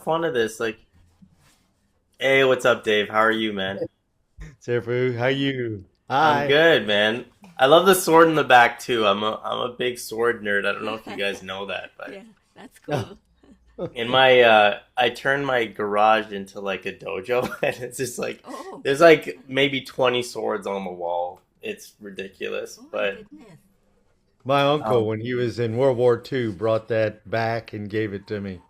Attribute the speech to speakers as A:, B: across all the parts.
A: fun of this. Like, hey, what's up, Dave? How are you, man?
B: Sharifu, how you?
A: I'm
B: Hi.
A: good, man. I love the sword in the back too. I'm a big sword nerd. I don't know if you guys know that, but
C: Yeah, that's cool.
A: in my I turned my garage into like a dojo, and it's just like
C: Oh,
A: there's like maybe 20 swords on the wall. It's ridiculous,
C: oh my
A: but
C: goodness.
B: My uncle,
A: um,
B: when he was in World War II, brought that back and gave it to me.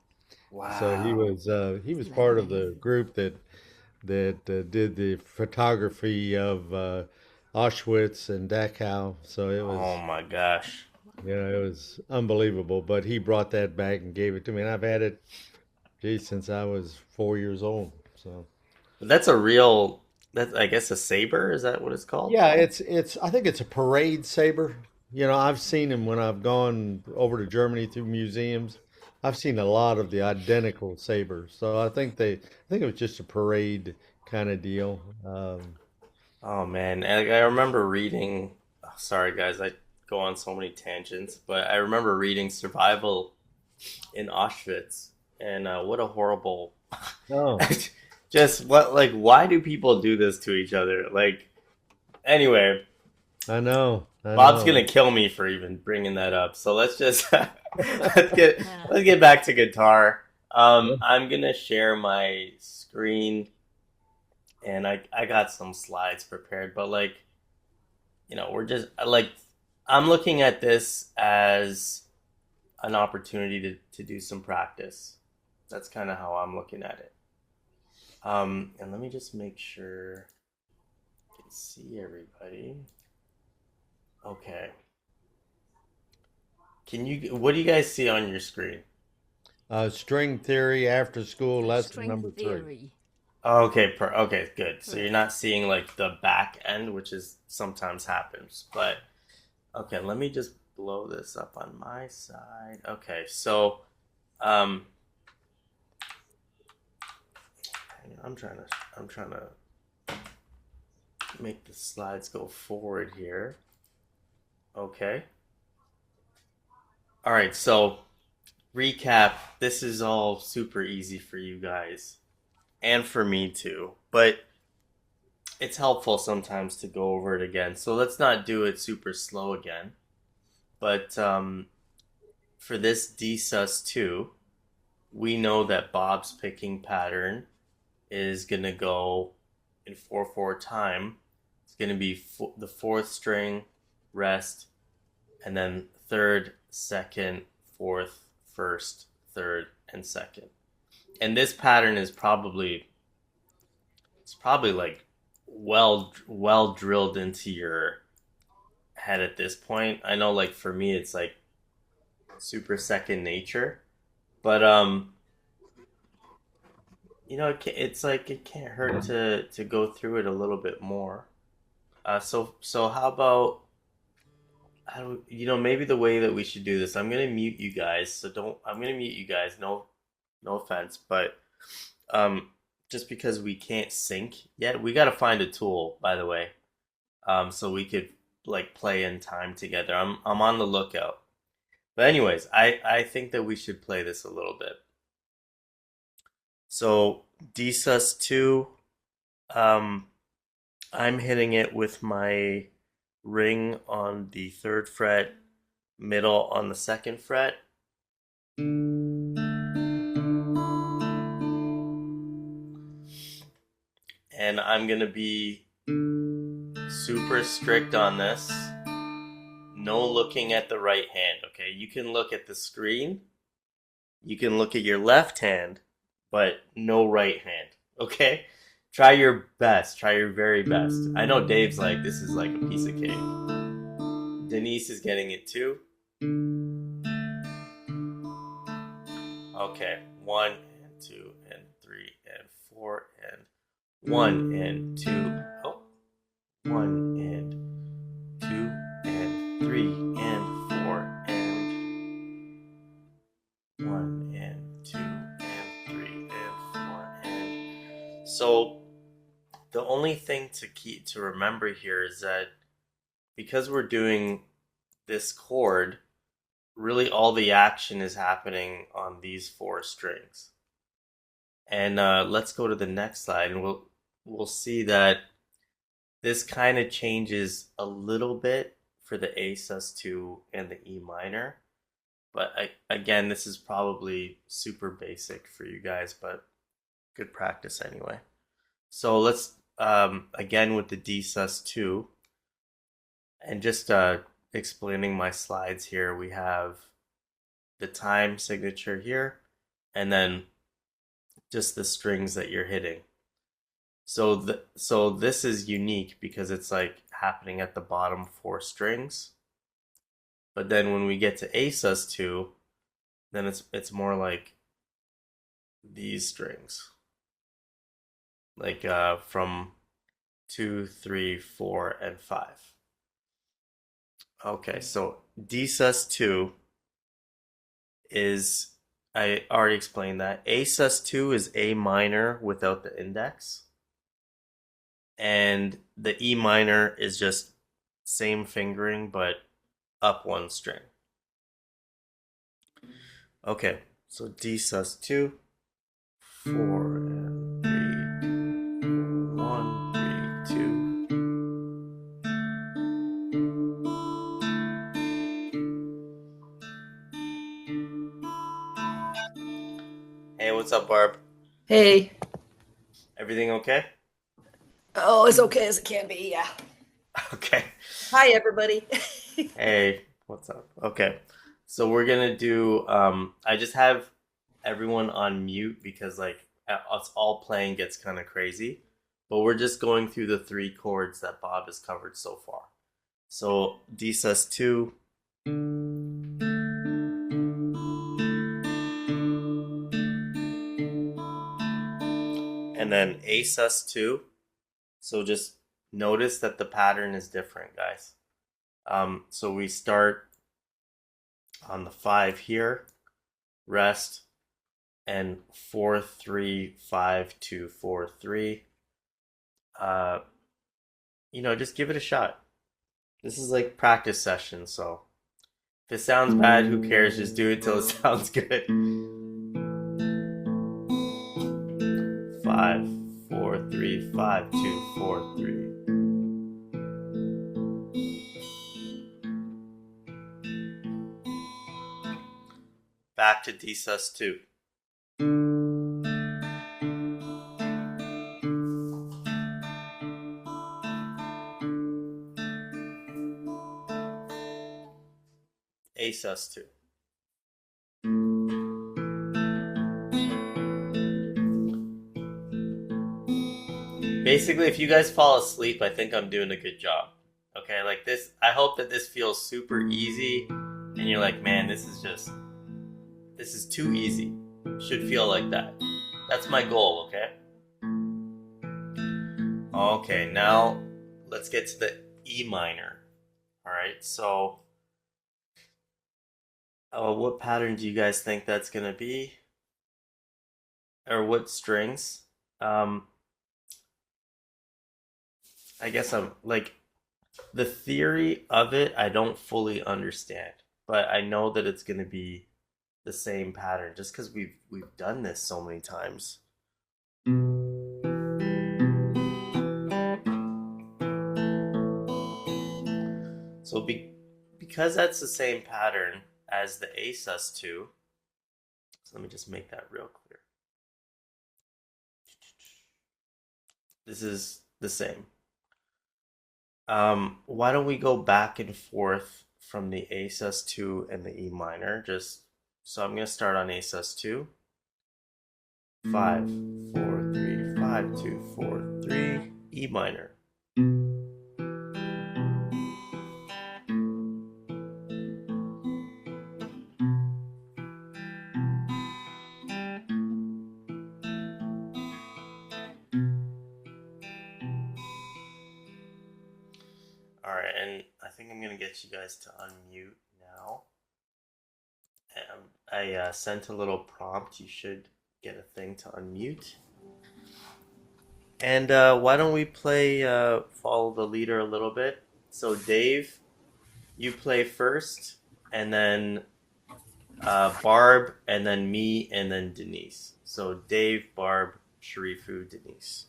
B: So he
A: wow.
B: was uh, he was
C: That's
B: part of
C: nice.
B: the group that did the photography of Auschwitz and Dachau. So it
A: Oh
B: was,
A: my gosh.
B: it was unbelievable. But he brought that back and gave it to me, and I've had it, geez, since I was 4 years old. So
A: That's a real that's I guess a saber, is that what it's called?
B: yeah, it's I think it's a parade saber. I've seen them when I've gone over to Germany through museums. I've seen a lot of the identical sabers. So I think it was just a parade kind of deal.
A: Oh man, and I remember reading. Oh, sorry, guys, I go on so many tangents, but I remember reading Survival in Auschwitz, and what a horrible.
B: Oh,
A: Just what, like, why do people do this to each other? Like, anyway,
B: I
A: Bob's
B: know.
A: gonna kill me for even bringing that up. So let's just let's get back to guitar. I'm gonna share my screen, and I got some slides prepared, but like we're just like I'm looking at this as an opportunity to do some practice. That's kind of how I'm looking at it. And let me just make sure I can see everybody. Okay. What do you guys see on your screen?
B: String theory after school
C: So
B: lesson
C: string
B: number 3.
C: theory.
A: Okay, good. So you're
C: Correct.
A: not seeing like the back end, which is sometimes happens. But okay, let me just blow this up on my side. Okay, so um, I'm trying to make the slides go forward here. Okay. All right, so recap. This is all super easy for you guys and for me too, but it's helpful sometimes to go over it again. So let's not do it super slow again. But for this DSUS2, we know that Bob's picking pattern is going to go in 4/4 time. It's going to be the fourth string, rest, and then third, second, fourth, first, third, and second. And this pattern is probably it's probably like well drilled into your head at this point. I know, like for me, it's like super second nature, but it's like it can't hurt to go through it a little bit more. So how about maybe the way that we should do this? I'm gonna mute you guys, so don't. I'm gonna mute you guys. No offense, but um, just because we can't sync yet, we got to find a tool. By the way, so we could like play in time together. I'm on the lookout. But anyways, I think that we should play this a little bit. So DSUS2, um, I'm hitting it with my ring on the third fret, middle on the second fret, and I'm gonna be super strict on this. No looking at the right hand, okay? You can look at the screen, you can look at your left hand, but no right hand, okay? Try your best, try your very best. I know Dave's like, this is like a piece of cake. Denise is getting it too. Okay, one and two and three and four and one and two. Oh, one and two and three and four and one and two and three and four and. So the only thing to remember here is that because we're doing this chord, really all the action is happening on these four strings. And let's go to the next slide, and we'll see that this kind of changes a little bit for the A sus2 and the E minor. But again, this is probably super basic for you guys, but good practice anyway. So let's again with the D sus2, and just explaining my slides here. We have the time signature here, and then just the strings that you're hitting. So this is unique because it's like happening at the bottom four strings. But then when we get to A sus2, then it's more like these strings, like from 2, 3, 4, and 5. Okay, so D sus2 is, I already explained that. A sus2 is A minor without the index, and the E minor is just same fingering but up one string. Okay, so D sus2, 4 and 3, 1, 3, 2. Hey, what's up, Barb?
C: Hey.
A: Everything okay?
C: Oh, as okay as it can be, yeah.
A: Okay.
C: Hi, everybody.
A: Hey, what's up? Okay. So we're gonna do I just have everyone on mute because like us all playing gets kind of crazy. But we're just going through the three chords that Bob has covered so far. So D sus2, and then A sus2. So just notice that the pattern is different, guys. So we start on the 5 here, rest, and 4, 3, 5, 2, 4, 3. Uh, just give it a shot. This is like practice session, so if it sounds bad, who cares? Just do it till it sounds good. 5, 4, 3, 5, 2, 4, 3. Back to D sus2. A sus2. Basically, if you guys fall asleep, I think I'm doing a good job. Okay, like this, I hope that this feels super easy and you're like, man, this is too easy. Should feel like that. That's my goal, okay? Okay, now let's get to the E minor. Alright, so what pattern do you guys think that's gonna be? Or what strings? Um, I guess I'm like, the theory of it, I don't fully understand, but I know that it's gonna be the same pattern just because we've done this so many times. So because that's the same pattern as the A sus2, so let me just make that real clear. This is the same. Why don't we go back and forth from the A sus2 and the E minor? Just so I'm gonna start on A sus2. 5, 4, 3, 5, 2, 4, 3, E minor. All right, and I think I'm gonna get you guys to unmute now. I sent a little prompt. You should get a thing to unmute. And why don't we play follow the leader a little bit? So Dave, you play first, and then Barb, and then me, and then Denise. So Dave, Barb, Sharifu, Denise.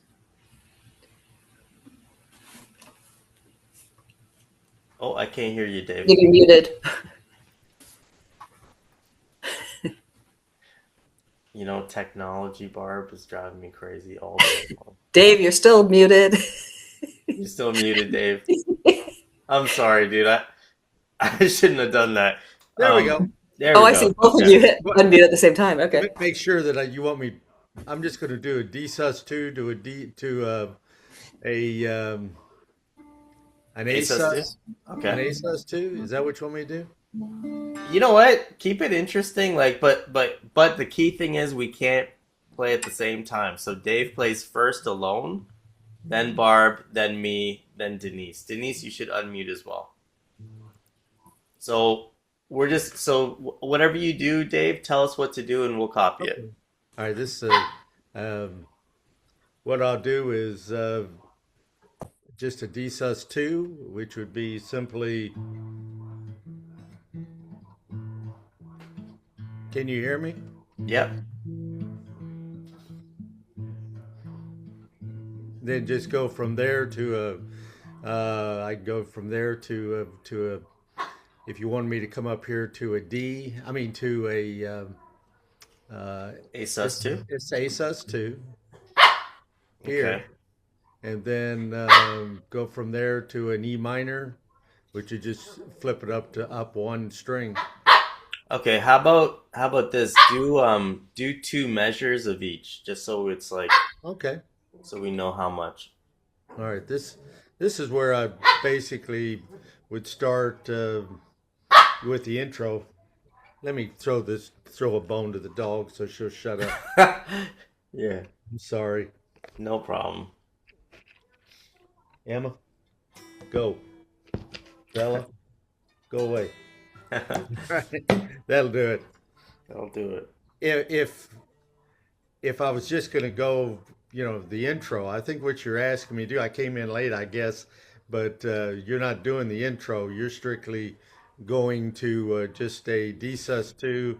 A: Oh, I can't hear you, Dave.
C: You're muted.
A: You know, technology, Barb, is driving me crazy all day long.
C: Dave, you're still muted.
A: You're still muted, Dave. I'm sorry, dude. I shouldn't have done that.
B: There we go.
A: There
C: Oh,
A: we
C: I see.
A: go.
C: Both of
A: Okay.
C: you hit
B: What?
C: unmute at the same time. Okay.
B: Make sure that you want me. I'm just going to do a D sus two to a D to a an A
A: Ace us two.
B: sus an
A: Okay.
B: A sus two. Is that what you want me to do?
A: You know what? Keep it interesting. Like, but the key thing is we can't play at the same time. So Dave plays first alone, then Barb, then me, then Denise. Denise, you should unmute as well. So we're just whatever you do, Dave, tell us what to do and we'll copy
B: Okay.
A: it.
B: All right. This um, what I'll do is just a D sus two, which would be simply. Can you hear me?
A: Yep.
B: Then just go from there to a. I go from there to a. If you want me to come up here to a D, I mean to a.
A: Ace us two.
B: It's A sus two
A: Okay.
B: here, and then go from there to an E minor, which you just flip it up to up one string.
A: Okay, how about this? Do two measures of each, just so it's like
B: Okay.
A: so we know how much.
B: All right. This is where I basically would start with the intro. Let me throw a bone to the dog so she'll shut up.
A: Yeah,
B: I'm sorry.
A: no problem.
B: Emma, go. Bella, go away. Right. That'll do it.
A: I'll do it.
B: If if I was just going to go, the intro, I think what you're asking me to do, I came in late, I guess, but you're not doing the intro. You're strictly going to just a D sus2,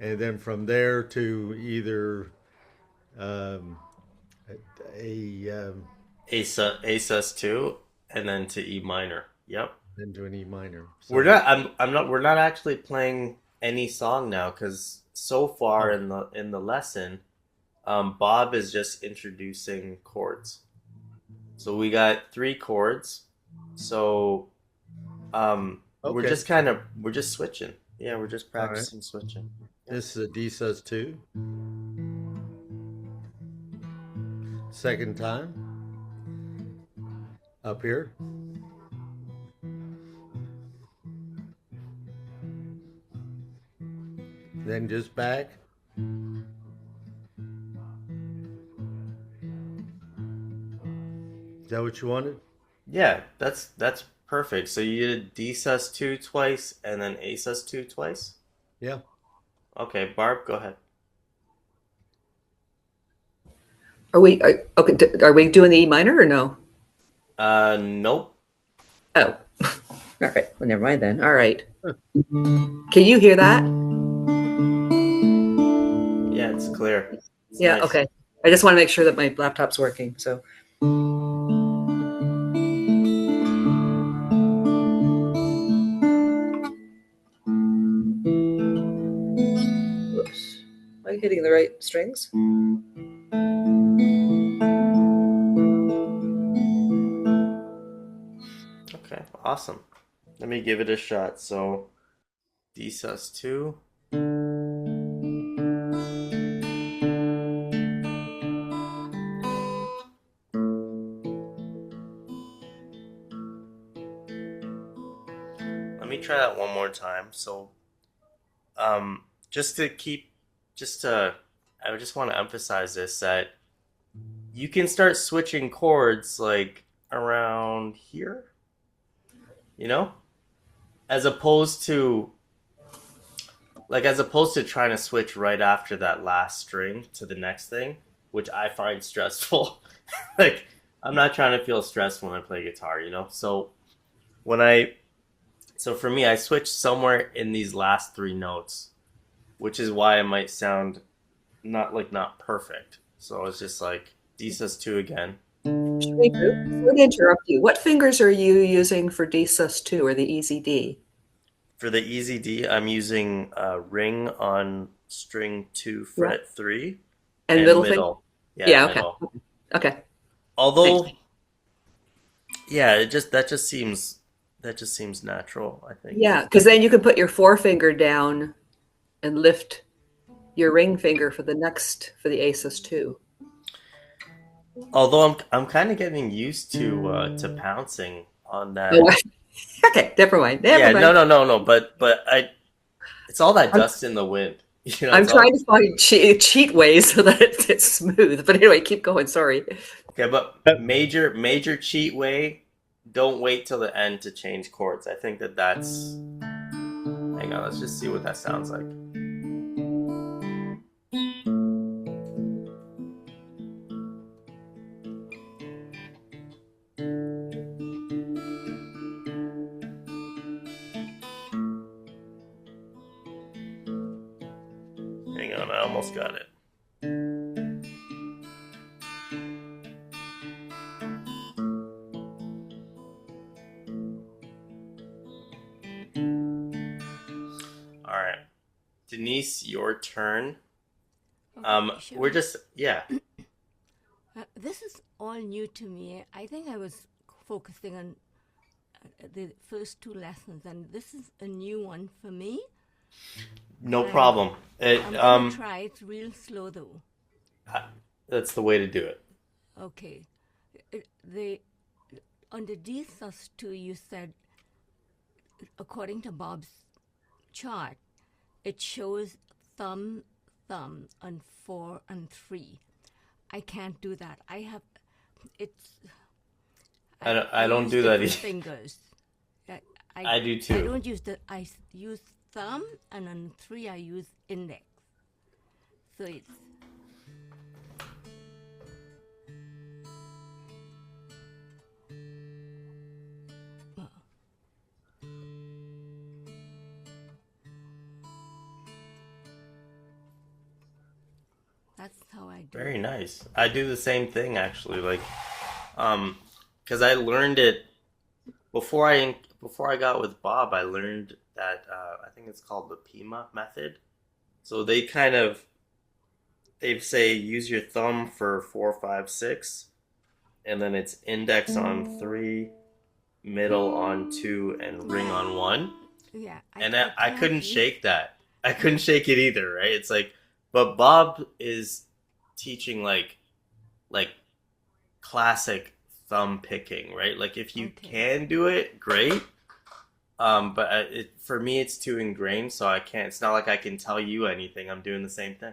B: and then from there to either um, a
A: Ace us two, and then to E minor. Yep.
B: into an E minor.
A: We're
B: So,
A: not. I'm not. We're not actually playing any song now because so far
B: oh,
A: in the lesson, Bob is just introducing chords. So we got three chords. So we're
B: okay.
A: just we're just switching. Yeah, we're just
B: All right.
A: practicing switching. Yep.
B: This is a D sus2. Second time up here. Then just back. Is that what you wanted?
A: Yeah, that's perfect. So you did D sus two twice and then A sus two twice.
B: Yeah.
A: Okay, Barb, go ahead.
C: Okay? Are we doing the E minor or no?
A: Nope.
C: Oh, all right. Well, never mind then. All right. Can you hear that?
A: Yeah, it's clear. It's
C: Yeah.
A: nice.
C: Okay. I just want to make sure that my laptop's working. So, whoops. Am I hitting the right strings?
A: Okay, awesome. Let me give it a shot. So D sus two. Let me try that one more time. So just to keep just to I just want to emphasize this that you can start switching chords like around here, you know? As opposed to trying to switch right after that last string to the next thing, which I find stressful. Like I'm not trying to feel stressed when I play guitar, you know? When I so for me I switch somewhere in these last three notes, which is why it might sound not perfect. So it's just like D sus 2 again.
C: Sharifu, sorry to interrupt you. What fingers are you using for D sus 2 or the easy D?
A: For the easy D, I'm using ring on string 2
C: Yeah.
A: fret 3
C: And
A: and
C: middle finger?
A: middle. Yeah,
C: Yeah, okay.
A: middle.
C: Okay. Thanks.
A: Although, yeah, that just seems natural, I think.
C: Yeah, because then you can put your forefinger down and lift your ring finger for the ASUS 2.
A: Although I'm kind of getting used to pouncing on that.
C: Oh, okay. Never mind. Never
A: Yeah, no,
C: mind.
A: no, no, no. But I it's all that
C: I'm,
A: dust in the wind. You know,
C: I'm
A: it's
C: trying
A: all
C: to find cheat ways so that it's smooth. But anyway, keep going. Sorry.
A: okay. But
B: Uh,
A: major cheat way. Don't wait till the end to change chords. I think that's. Hang on, let's just see what that sounds like. Hang on, I almost got it. All right, Denise, your turn.
D: Okay,
A: We're
D: sure.
A: just yeah.
D: This is all new to me. I think I was focusing on the first two lessons, and this is a new one for me.
A: No
D: And
A: problem. It
D: I'm gonna try it real slow though.
A: that's the way to do it.
D: Okay. The under D sus 2, you said, according to Bob's chart, it shows thumb, thumb on 4 and 3. I can't do that. It's I
A: I don't
D: use
A: do that
D: different
A: either.
D: fingers. I,
A: I do
D: I
A: too.
D: don't use I use thumb, and on 3 I use index. So it's well, that's how I do
A: Very
D: it.
A: nice. I do the same thing actually. Um, because I learned it before I got with Bob. I learned that I think it's called the Pima method. So they say use your thumb for 4, 5, 6, and then it's index on 3, middle on 2, and ring
D: Yeah,
A: on 1.
D: yeah.
A: And
D: I
A: I
D: can't
A: couldn't
D: use.
A: shake that. I couldn't shake it either, right? It's like, but Bob is teaching like classic thumb picking, right? Like if you
D: Okay.
A: can do it, great. But for me, it's too ingrained, so I can't. It's not like I can tell you anything. I'm doing the same thing.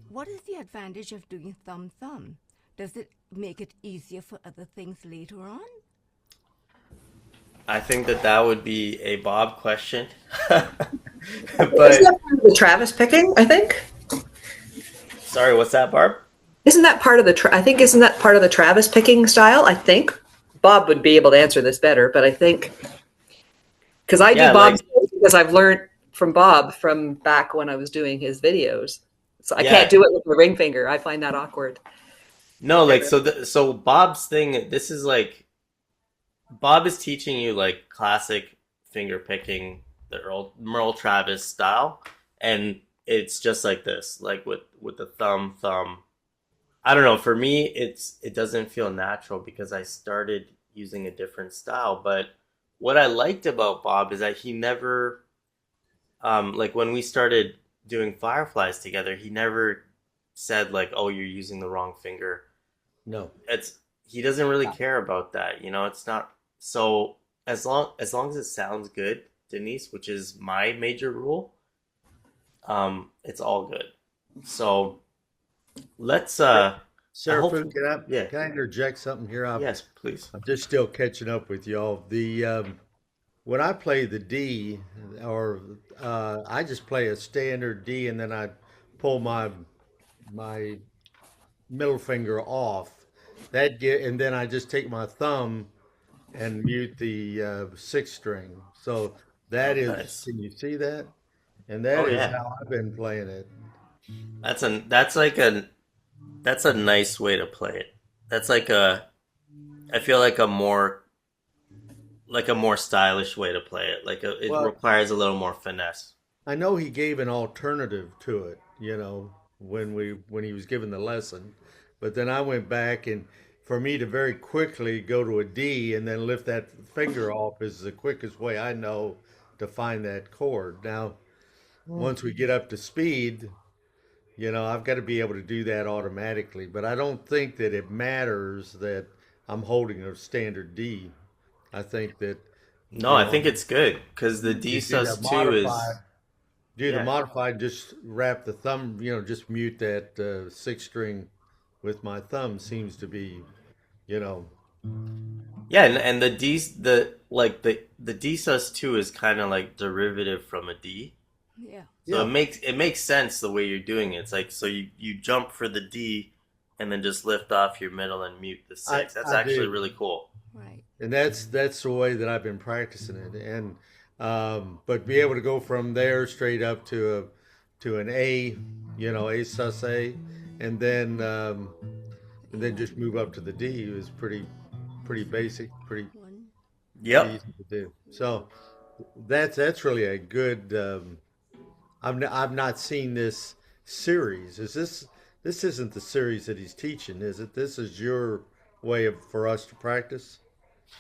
D: What is the advantage of doing thumb thumb? Does it make it easier for other things later on?
A: I think that would be a Bob question,
C: Isn't
A: but
C: that part of the Travis picking? I think.
A: sorry, what's that, Barb?
C: Isn't that part of the? I think isn't that part of the Travis picking style? I think Bob would be able to answer this better, but I think because I do
A: Yeah,
C: Bob's
A: like
C: because I've learned from Bob from back when I was doing his videos. So I can't
A: yeah,
C: do it with the ring finger. I find that awkward.
A: no, like
C: Ever.
A: so Bob's thing. This is like Bob is teaching you like classic finger picking, the Merle Travis style, and it's just like this, like with the thumb. I don't know. For me, it doesn't feel natural because I started using a different style. But what I liked about Bob is that he never, like when we started doing fireflies together, he never said like, "Oh, you're using the wrong finger."
B: no.
A: It's he doesn't really care about that, you know. It's not so as long as it sounds good, Denise, which is my major rule. It's all good. So let's I hope
B: Sherifu,
A: yeah,
B: can I interject something here?
A: yes, please.
B: I'm just still catching up with y'all. The when I play the D, or I just play a standard D, and then I pull my middle finger off. And then I just take my thumb and mute the sixth string. So that
A: Oh,
B: is,
A: nice.
B: can you see that? And that
A: Oh
B: is
A: yeah.
B: how I've been playing it.
A: that's a nice way to play it. That's like a I feel like a more stylish way to play it. It
B: Well,
A: requires a little more finesse.
B: I know he gave an alternative to it, when he was given the lesson, but then I went back and for me to very quickly go to a D and then lift that finger off is the quickest way I know to find that chord. Now, once we get up to speed, I've got to be able to do that automatically, but I don't think that it matters that I'm holding a standard D. I think that,
A: No, I think it's good because the
B: you
A: D
B: do that
A: sus2 is yeah.
B: modified, just wrap the thumb, just mute that sixth string with my thumb seems to be, you know,
A: Yeah, and the D sus2 is kind of like derivative from a D.
D: Yeah.
A: So
B: yeah.
A: it makes sense the way you're doing it. It's like so you jump for the D and then just lift off your middle and mute the
B: I
A: six. That's
B: I
A: actually
B: do,
A: really cool.
D: Right.
B: and that's the way that I've been practicing it, and but be able to go from there straight up to an A, A sus A, and then um, and then
D: Yeah.
B: just move up to the D is pretty basic,
D: One.
B: pretty
A: Yep.
B: easy to do. So that's really a good. I've not seen this series. This isn't the series that he's teaching, is it? This is your way of for us to practice.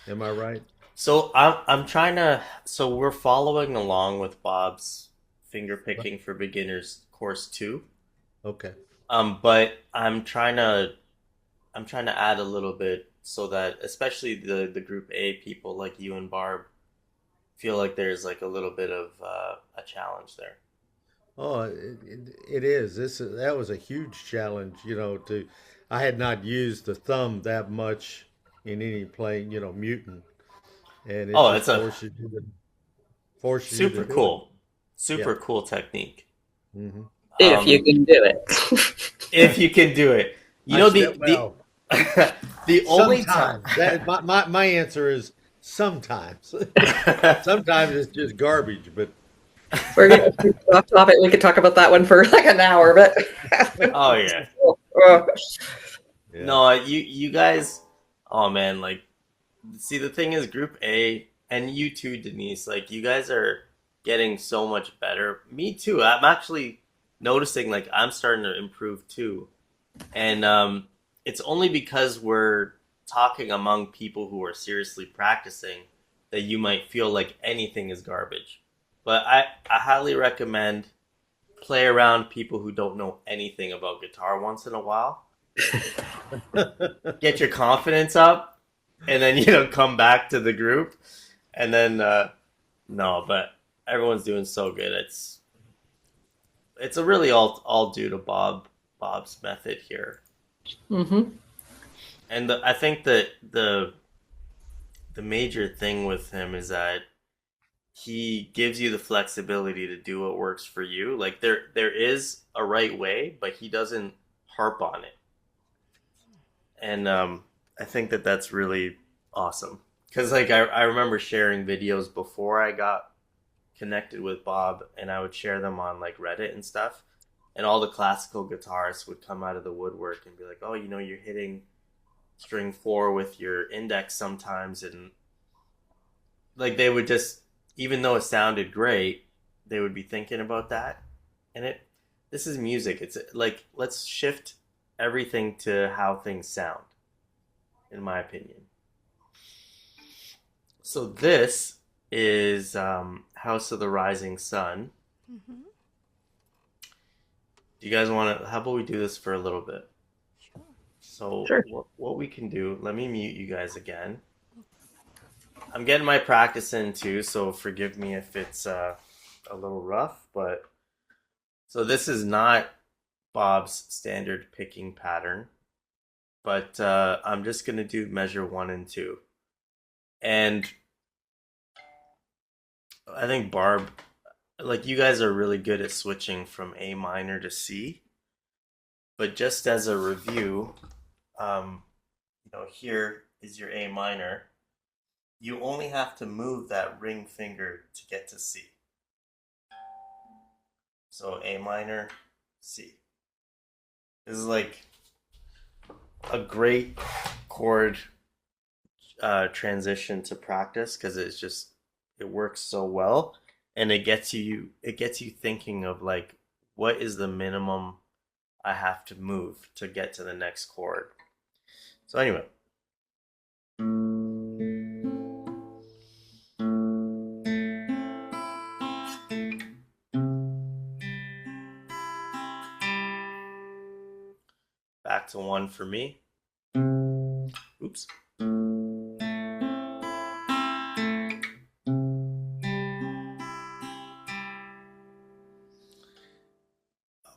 B: Am I right?
A: So I'm trying to. So we're following along with Bob's Fingerpicking for Beginners course 2.
B: Okay.
A: But I'm trying to add a little bit so that especially the group A people like you and Barb feel like there's like a little bit of a challenge there.
B: Oh, it is. That was a huge challenge. I had not used the thumb that much in any playing, muting, and it
A: Oh,
B: just
A: it's a
B: forces you to
A: super
B: do it.
A: cool,
B: Yeah.
A: super cool technique.
B: Hmm.
C: If you
A: Um,
C: can do it.
A: if you can do it, you
B: I
A: know
B: said,
A: the
B: well,
A: the only time.
B: sometimes that my answer is sometimes. Sometimes it's just garbage, but
C: We're going to off topic. We could talk about that one for like an hour, but
A: Oh yeah.
B: yeah.
A: No, you guys. Oh man, like see the thing is Group A and you too, Denise. Like you guys are getting so much better. Me too. I'm actually noticing like I'm starting to improve too, and it's only because we're talking among people who are seriously practicing that you might feel like anything is garbage. But I highly recommend play around people who don't know anything about guitar once in a while. Get your confidence up, and then come back to the group, and then no, but everyone's doing so good. It's a really all due to Bob's method here,
C: hmm
A: and I think that the major thing with him is that he gives you the flexibility to do what works for you. Like there is a right way, but he doesn't harp on it. And I think that that's really awesome because like I remember sharing videos before I got connected with Bob, and I would share them on like Reddit and stuff, and all the classical guitarists would come out of the woodwork and be like, "Oh, you're hitting string 4 with your index sometimes," and like they would just, even though it sounded great, they would be thinking about that, and this is music. It's like let's shift everything to how things sound, in my opinion. So this is House of the Rising Sun.
D: Mm-hmm.
A: Do you guys want to? How about we do this for a little bit?
D: Sure.
A: So
C: Sure.
A: what we can do? Let me mute you guys again. I'm getting my practice in too, so forgive me if it's a little rough. But so this is not Bob's standard picking pattern, but I'm just gonna do measure 1 and 2, and I think Barb, like you guys are really good at switching from A minor to C. But just as a review, here is your A minor. You only have to move that ring finger to get to C. So A minor, C. This is like a great chord transition to practice because it works so well, and it gets you thinking of like what is the minimum I have to move to get to the next chord. So anyway, back to 1 for me. Oops.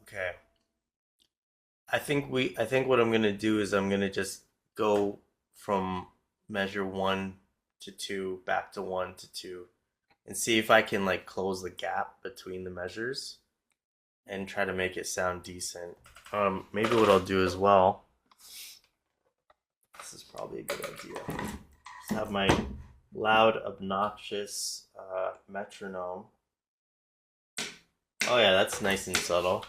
A: Okay. I think what I'm gonna do is I'm gonna just go from measure 1 to 2 back to 1 to 2 and see if I can like close the gap between the measures and try to make it sound decent. Maybe what I'll do as well. This is probably a good idea. Just have my loud, obnoxious metronome. Oh yeah, that's nice and subtle.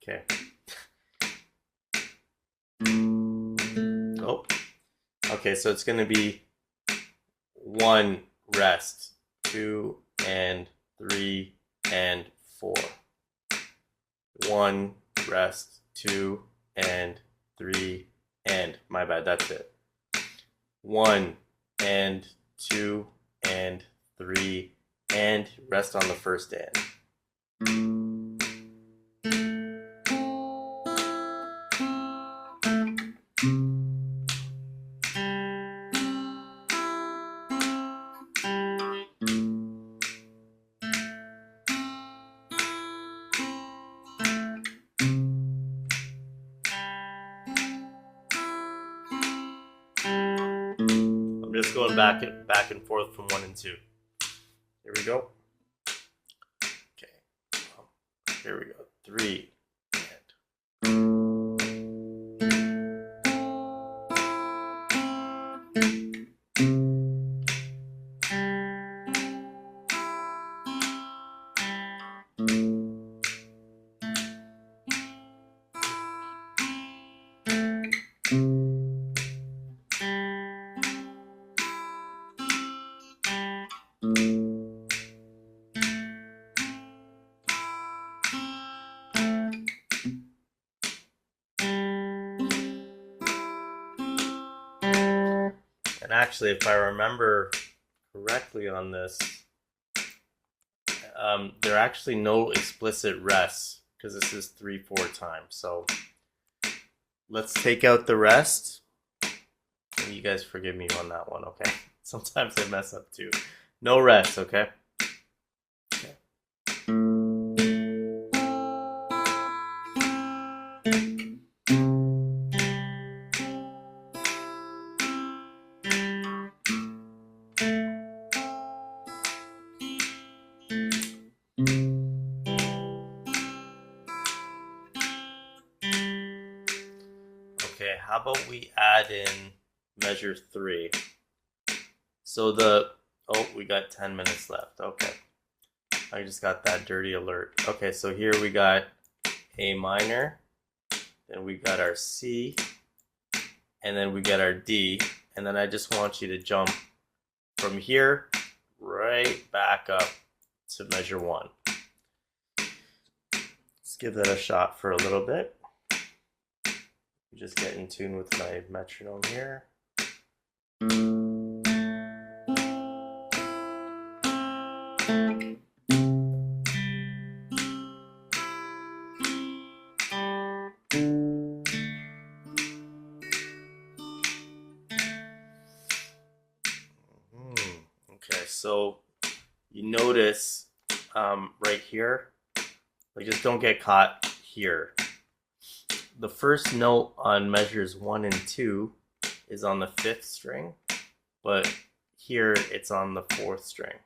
A: Okay. Oh. Okay, so it's gonna be 1 rest, 2 and 3 and 4. 1 rest, 2 and 3 and my bad, that's it. 1 and 2 and 3 and rest on the first and. I'm just going back and forth from 1 and 2. Here we go. Okay. Here we go. 3 and. And actually, if I remember correctly on this, there are actually no explicit rests because this is 3/4 time. So let's take out the rest. And you guys forgive me on that one, okay? Sometimes I mess up too. No rest, okay? Okay. Okay, how about we add in measure 3? So we got 10 minutes left. Okay. I just got that dirty alert. Okay, so here we got A minor, then we got our C, and then we got our D, and then I just want you to jump from here right back up to measure 1. Let's give that a shot for a little bit. Just get in tune with my metronome here. Okay, so you notice right here, like just don't get caught here. The first note on measures 1 and 2 is on the 5th string, but here it's on the 4th string.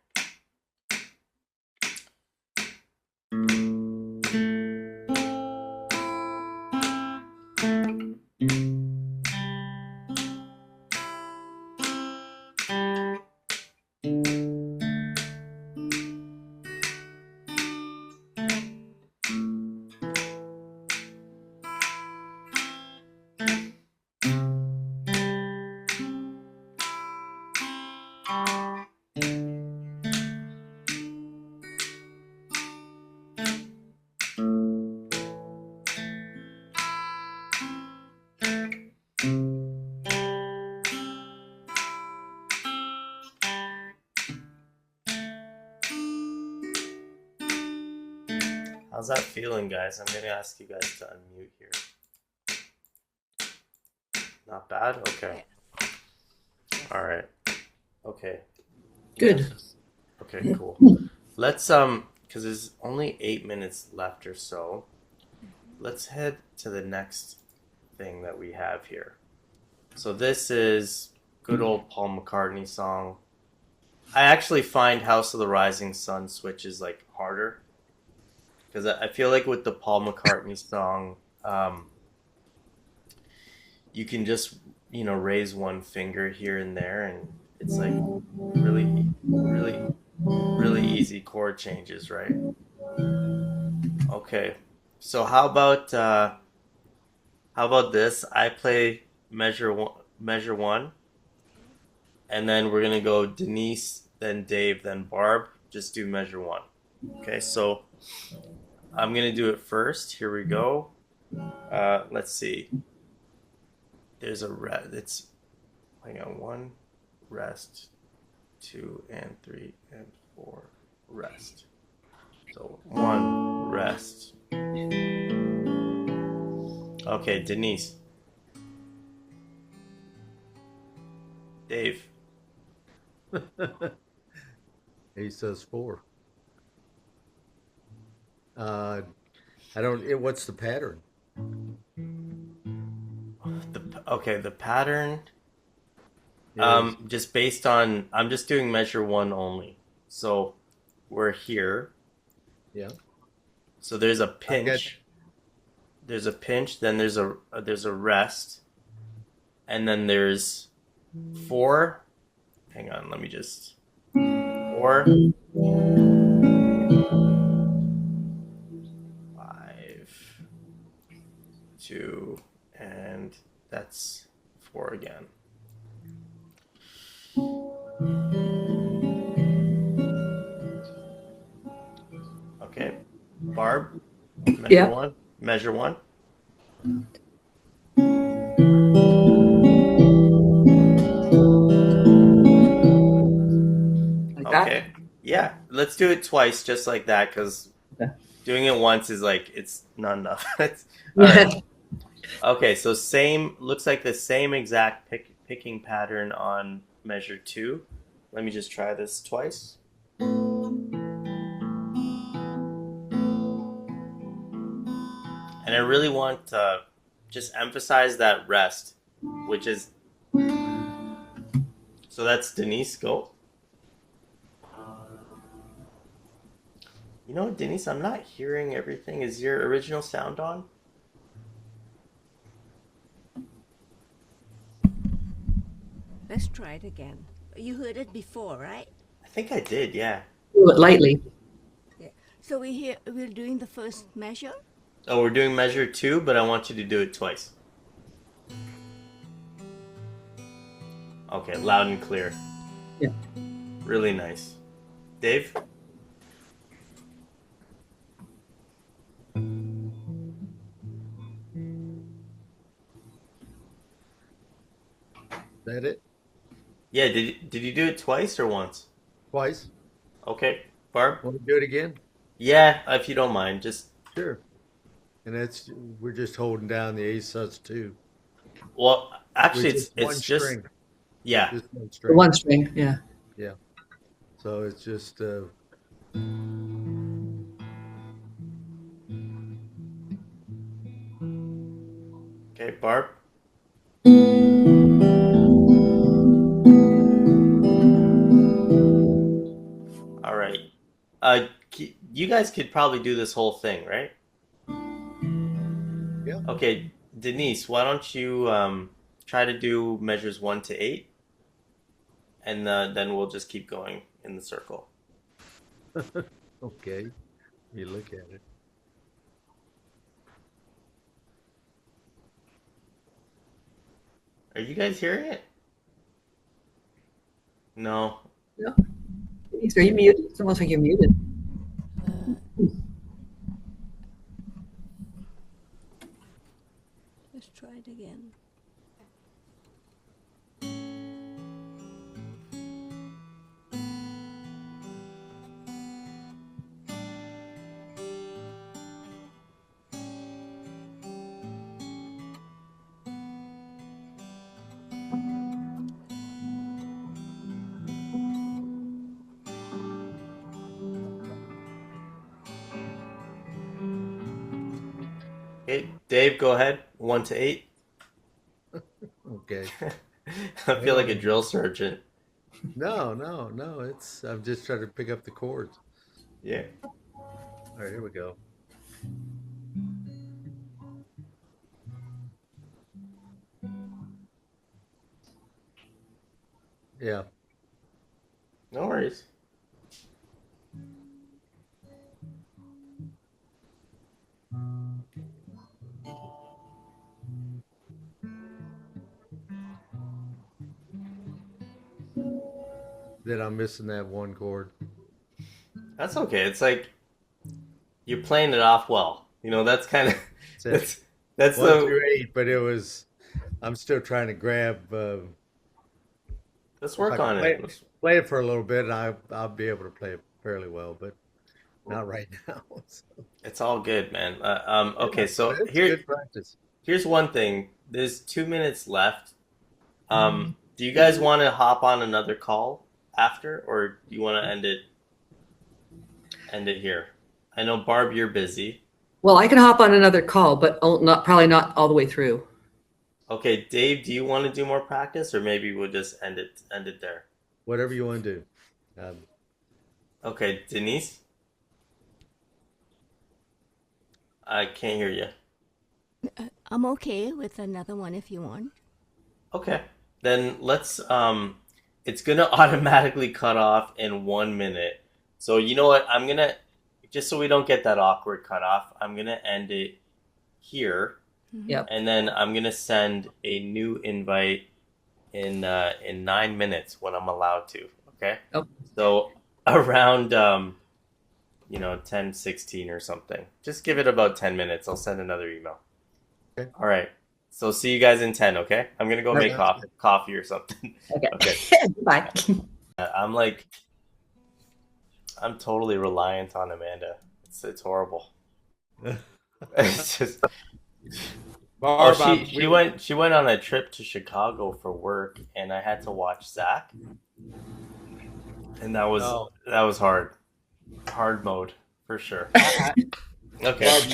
A: How's that feeling, guys? I'm gonna ask you guys to unmute here. Not bad? Okay. All right. Okay.
C: Good.
A: Okay, cool. Let's because there's only 8 minutes left or so. Let's head to the next thing that we have here. So this is good old Paul McCartney song. I actually find House of the Rising Sun switches like harder because I feel like with the Paul McCartney song, you can just raise one finger here and there, and it's like really easy chord changes, right? Okay, so how about this? I play measure one, and then we're gonna go Denise, then Dave, then Barb. Just do measure one. Okay, so I'm gonna do it first. Here we go. Let's see. There's a it's hang on, 1 rest, 2 and 3 and 4 rest. So 1 rest. Okay, Denise. Dave.
B: He says 4. I don't. What's the pattern?
A: The pattern.
B: Is
A: Just based on I'm just doing measure one only. So we're here.
B: yeah.
A: So there's a
B: I got
A: pinch. There's a pinch. Then there's a rest, and then there's 4. Hang on, let me just 4, 5, 2, and that's 4 again. Okay, Barb, measure
C: Yeah.
A: one. Measure one.
C: Like
A: Okay. Yeah, let's do it twice, just like that, because
C: that?
A: doing it once is like it's not enough. All
C: Yeah.
A: right. Okay, so same looks like the same exact picking pattern on measure 2. Let me just try this twice. And I really want to just emphasize that rest, which is so that's Denise. Go. You know, Denise, I'm not hearing everything. Is your original sound on?
D: Let's try it again. You heard it before, right?
A: I think I did, yeah.
C: Do it lightly.
D: Yeah. So we're doing the first measure.
A: Oh, we're doing measure 2, but I want you to do it twice. Okay, loud and clear.
C: Yeah.
A: Really nice. Dave?
B: Is that it?
A: Yeah, did you do it twice or once?
B: Twice?
A: Okay, Barb?
B: Want to do it again?
A: Yeah, if you don't mind, just
B: Sure. And we're just holding down the A sus2.
A: well, actually,
B: With
A: it's
B: just one
A: it's just
B: string.
A: yeah.
B: Just one
C: The
B: string.
C: one string. Yeah.
B: Yeah. So it's just
A: Okay, Barb. All right. You guys could probably do this whole thing, right?
B: yeah.
A: Okay, Denise, why don't you try to do measures 1 to 8, and then we'll just keep going in the circle.
B: Okay. You look at it.
A: Are you guys hearing it? No.
C: No. Are you muted? It's almost like you're muted.
D: Let's try it again.
A: Dave, go ahead. 1 to 8.
B: Okay.
A: I
B: Hang
A: feel like a
B: on.
A: drill sergeant.
B: No, no, no. It's I'm just trying to pick up the chords.
A: Yeah.
B: All right, here we go. Yeah.
A: No worries.
B: Then I'm missing that one chord.
A: That's okay. It's like you're playing it off well. That's kind of
B: That's it.
A: that's that's
B: One
A: the
B: through eight, but it was. I'm still trying to grab.
A: let's
B: If I
A: work
B: can
A: on
B: play
A: it.
B: it, play it for a little bit, I'll be able to play it fairly well, but not right now. So,
A: It's all good, man.
B: yeah,
A: Okay,
B: but
A: so
B: it's good practice.
A: here's one thing. There's 2 minutes left. Do you guys want to hop on another call after, or do you want to end it here? I know Barb, you're busy.
C: Well, I can hop on another call, but not probably not all the way through.
A: Okay, Dave, do you want to do more practice, or maybe we'll just end it there?
B: Whatever you want to do. Um,
A: Okay, Denise, I can't hear you.
D: I'm okay with another one if you want.
A: Okay, then let's. It's gonna automatically cut off in 1 minute. So you know what? I'm gonna just so we don't get that awkward cut off. I'm gonna end it here,
C: Yep.
A: and then I'm gonna send a new invite in 9 minutes when I'm allowed to. Okay.
C: Oh,
A: So around 10:16 or something. Just give it about 10 minutes. I'll send another email.
B: okay.
A: All right. So see you guys in 10. Okay. I'm gonna go
C: all
A: make
C: right.
B: Sounds good.
A: coffee or something. Okay.
C: Okay. Bye.
A: I'm like I'm totally reliant on Amanda. It's horrible. It's just oh
B: Barb,
A: she went on a trip to Chicago for work and I had to watch Zach and that was
B: oh,
A: that was hard mode for sure.
B: I,
A: Okay.
B: Barb,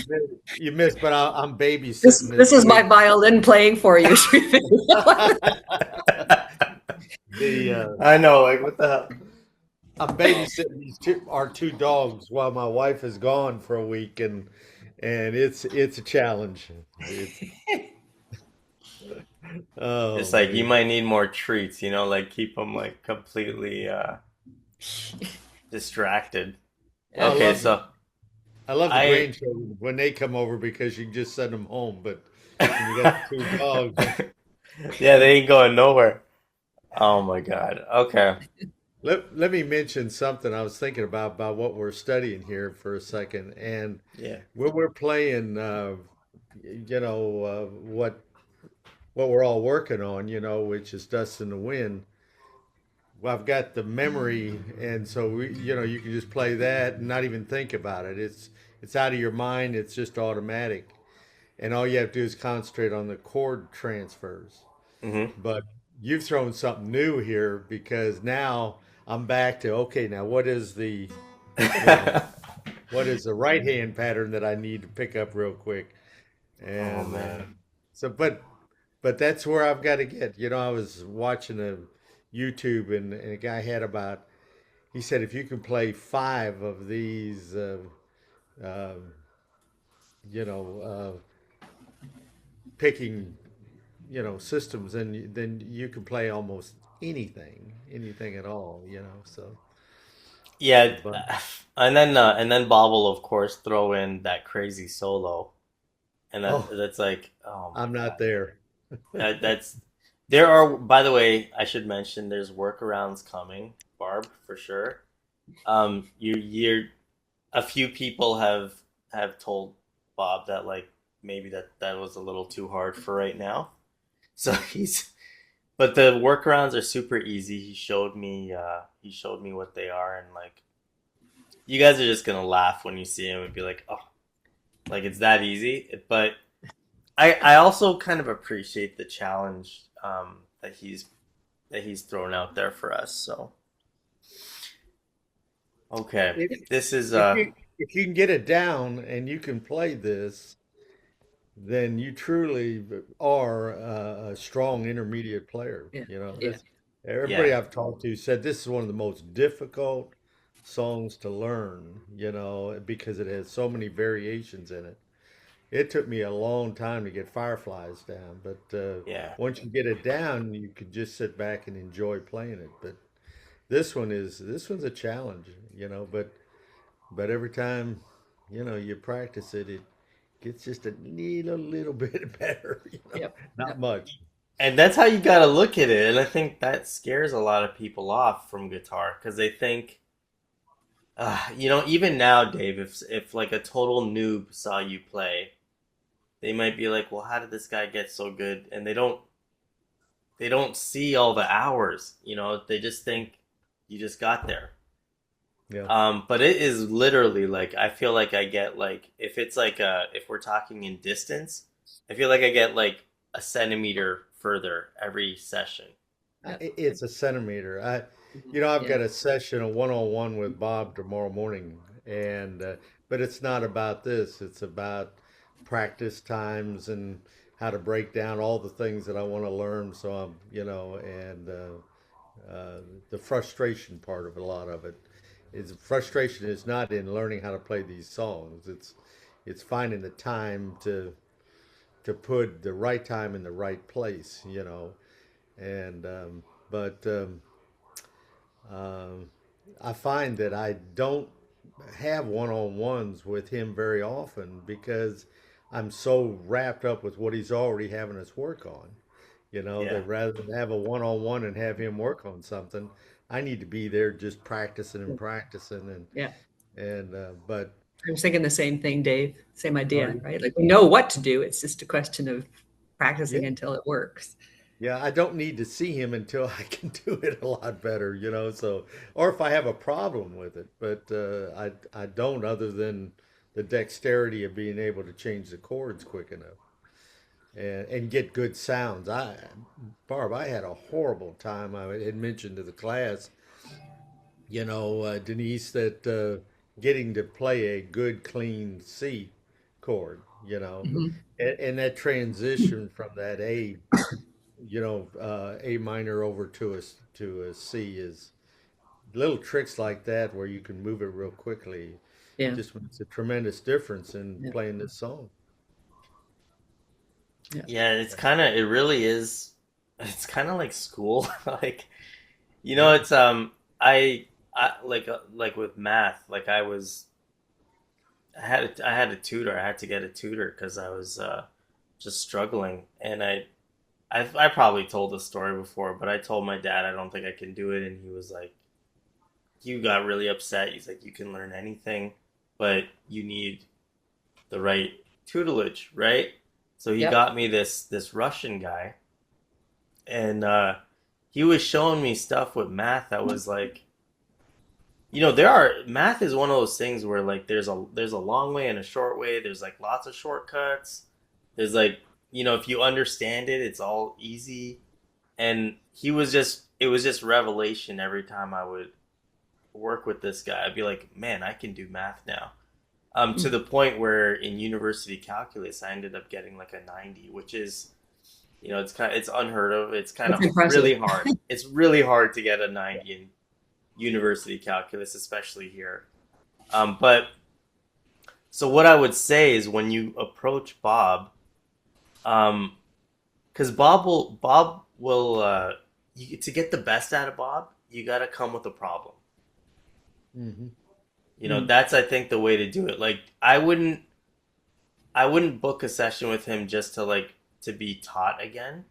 B: you missed, but I'm
C: This
B: babysitting
C: this
B: this
C: is my
B: week.
C: violin playing for you.
B: The
A: I know, like what the hell?
B: I'm babysitting our two dogs while my wife is gone for a week, and it's a challenge. It's
A: It's
B: oh
A: like you
B: man.
A: might need more treats, like keep them like completely distracted.
B: I
A: Okay,
B: love
A: so
B: I love the
A: I
B: grandchildren when they come over because you can just send them home, but when you got the two dogs,
A: yeah, they ain't going nowhere. Oh my God. Okay.
B: let me mention something I was thinking about what we're studying here for a second, and
A: Yeah.
B: when we're playing, what we're all working on, which is Dust in the Wind. Well, I've got the memory, and so you can just play that and not even think about it. It's out of your mind. It's just automatic, and all you have to do is concentrate on the chord transfers.
A: Hmm.
B: But you've thrown something new here because now I'm back to okay. Now you know what is the right hand pattern that I need to pick up real quick?
A: Oh
B: And
A: man.
B: so, but that's where I've got to get. I was watching a YouTube and a guy had about. He said if you can play five of these, uh, you know, picking, systems, then you can play almost anything at all. So,
A: Yeah,
B: but
A: and then Bob will of course throw in that crazy solo, and
B: oh,
A: that's like, oh my
B: I'm not
A: God.
B: there.
A: That's there are, by the way, I should mention there's workarounds coming, Barb, for sure. You're a few people have told Bob that like maybe that was a little too hard for right now. So but the workarounds are super easy. He showed me what they are, and like you guys are just gonna laugh when you see him and be like, oh, like it's that easy. But I also kind of appreciate the challenge that he's thrown out there for us. So okay,
B: If
A: this is
B: if you can get it down and you can play this, then you truly are a strong intermediate player.
C: Yeah.
B: You know,
C: Yeah.
B: this everybody
A: Yeah.
B: I've talked to said this is one of the most difficult songs to learn, you know, because it has so many variations in it. It took me a long time to get Fireflies down, but
A: Yeah.
B: once you get it down, you could just sit back and enjoy playing it. But this one's a challenge, you know, but every time, you know, you practice it, it gets just a little bit better, you know,
C: Yep.
B: not
C: Yep.
B: much.
A: And that's how you gotta look at it. And I think that scares a lot of people off from guitar because they think, even now, Dave, if like a total noob saw you play, they might be like, "Well, how did this guy get so good?" And they don't see all the hours. They just think you just got there.
B: Yeah.
A: But it is literally like I feel like I get like if we're talking in distance, I feel like I get like a centimeter further every session.
C: Yep.
B: It's a centimeter. You know, I've
C: Yeah.
B: got a session, a one-on-one with Bob tomorrow morning, and but it's not about this. It's about practice times and how to break down all the things that I want to learn. So I'm, you know, and the frustration part of a lot of it is frustration is not in learning how to play these songs. It's finding the time to put the right time in the right place, you know. And but um, I find that I don't have one-on-ones with him very often because I'm so wrapped up with what he's already having us work on. You know,
A: Yeah.
B: that rather than have a one-on-one and have him work on something, I need to be there just practicing and practicing
C: Yeah.
B: and but
C: I was thinking the same thing, Dave. Same
B: are
C: idea,
B: you?
C: right? Like we know what to do. It's just a question of
B: Yeah.
C: practicing until it works.
B: Yeah, I don't need to see him until I can do it a lot better, you know. So, or if I have a problem with it, but I don't, other than the dexterity of being able to change the chords quick enough and get good sounds. Barb, I had a horrible time. I had mentioned to the class, you know, Denise, that getting to play a good, clean C chord, you know,
C: Mhm.
B: and that transition from that A, you know, A minor over to a C is little tricks like that where you can move it real quickly.
C: Yeah.
B: Just makes a tremendous difference in
C: Yeah.
B: playing this song.
C: Yeah.
A: Yeah, it really is. It's kind of like school. Like,
B: Yeah.
A: it's I like with math. Like I had a tutor. I had to get a tutor because I was just struggling, and I probably told this story before, but I told my dad I don't think I can do it, and he was like, "You got really upset." He's like, "You can learn anything, but you need the right tutelage, right?" So he
C: Yep.
A: got me this Russian guy, and he was showing me stuff with math that was like, there are math is one of those things where like there's a long way and a short way. There's like lots of shortcuts. There's like, if you understand it, it's all easy. And it was just revelation every time I would work with this guy. I'd be like, man, I can do math now. To
C: Mm.
A: the point where in university calculus, I ended up getting like a 90, which is, it's unheard of. It's kind
C: That's
A: of
C: impressive.
A: really hard. It's really hard to get a 90 in university calculus, especially here. But so what I would say is when you approach Bob, because Bob will to get the best out of Bob, you got to come with a problem.
B: Hmm.
C: Mm.
A: That's I think the way to do it. Like I wouldn't book a session with him just to be taught again.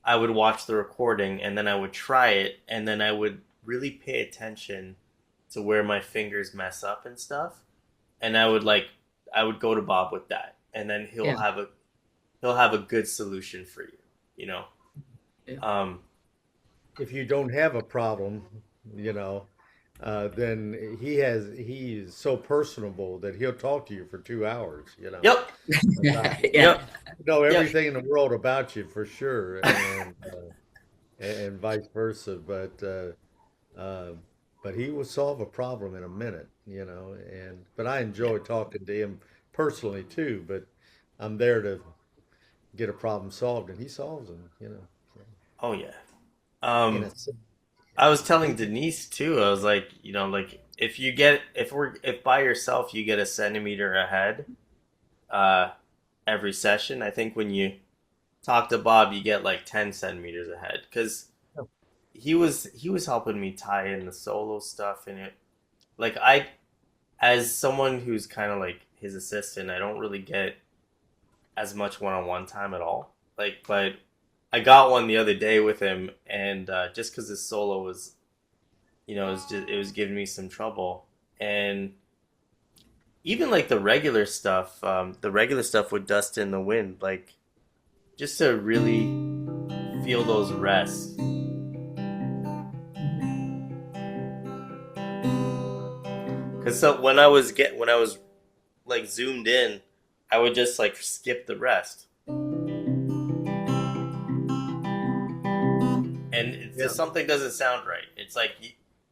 A: I would watch the recording and then I would try it and then I would really pay attention to where my fingers mess up and stuff. And I would go to Bob with that. And then he'll
C: Yeah.
A: have a good solution for you, you know.
C: Yeah.
A: Um
B: If you don't have a problem, you know, then he's so personable that he'll talk to you for 2 hours, you know,
A: yep.
B: about
C: Yeah.
A: Yep.
B: know
A: Yep.
B: everything in the world about you for sure, and vice versa. Uh, but he will solve a problem in a minute, you know. And but I enjoy talking to him personally too. I'm there to get a problem solved, and he solves them. You know, so,
A: Oh yeah.
B: in
A: Um,
B: a sense,
A: I was telling
B: he,
A: Denise too. I was like, like if by yourself you get a centimeter ahead, uh, every session. I think when you talk to Bob, you get like 10 centimeters ahead because he was helping me tie in the solo stuff in it. Like as someone who's kind of like his assistant, I don't really get as much one-on-one time at all. Like, but I got one the other day with him, and just because his solo was, it was giving me some trouble, and even like the regular stuff with Dust in the Wind, like just to really feel those rests. Because so when I was like zoomed in, I would just like skip the rest, and it's
B: yeah,
A: just something doesn't sound right. It's like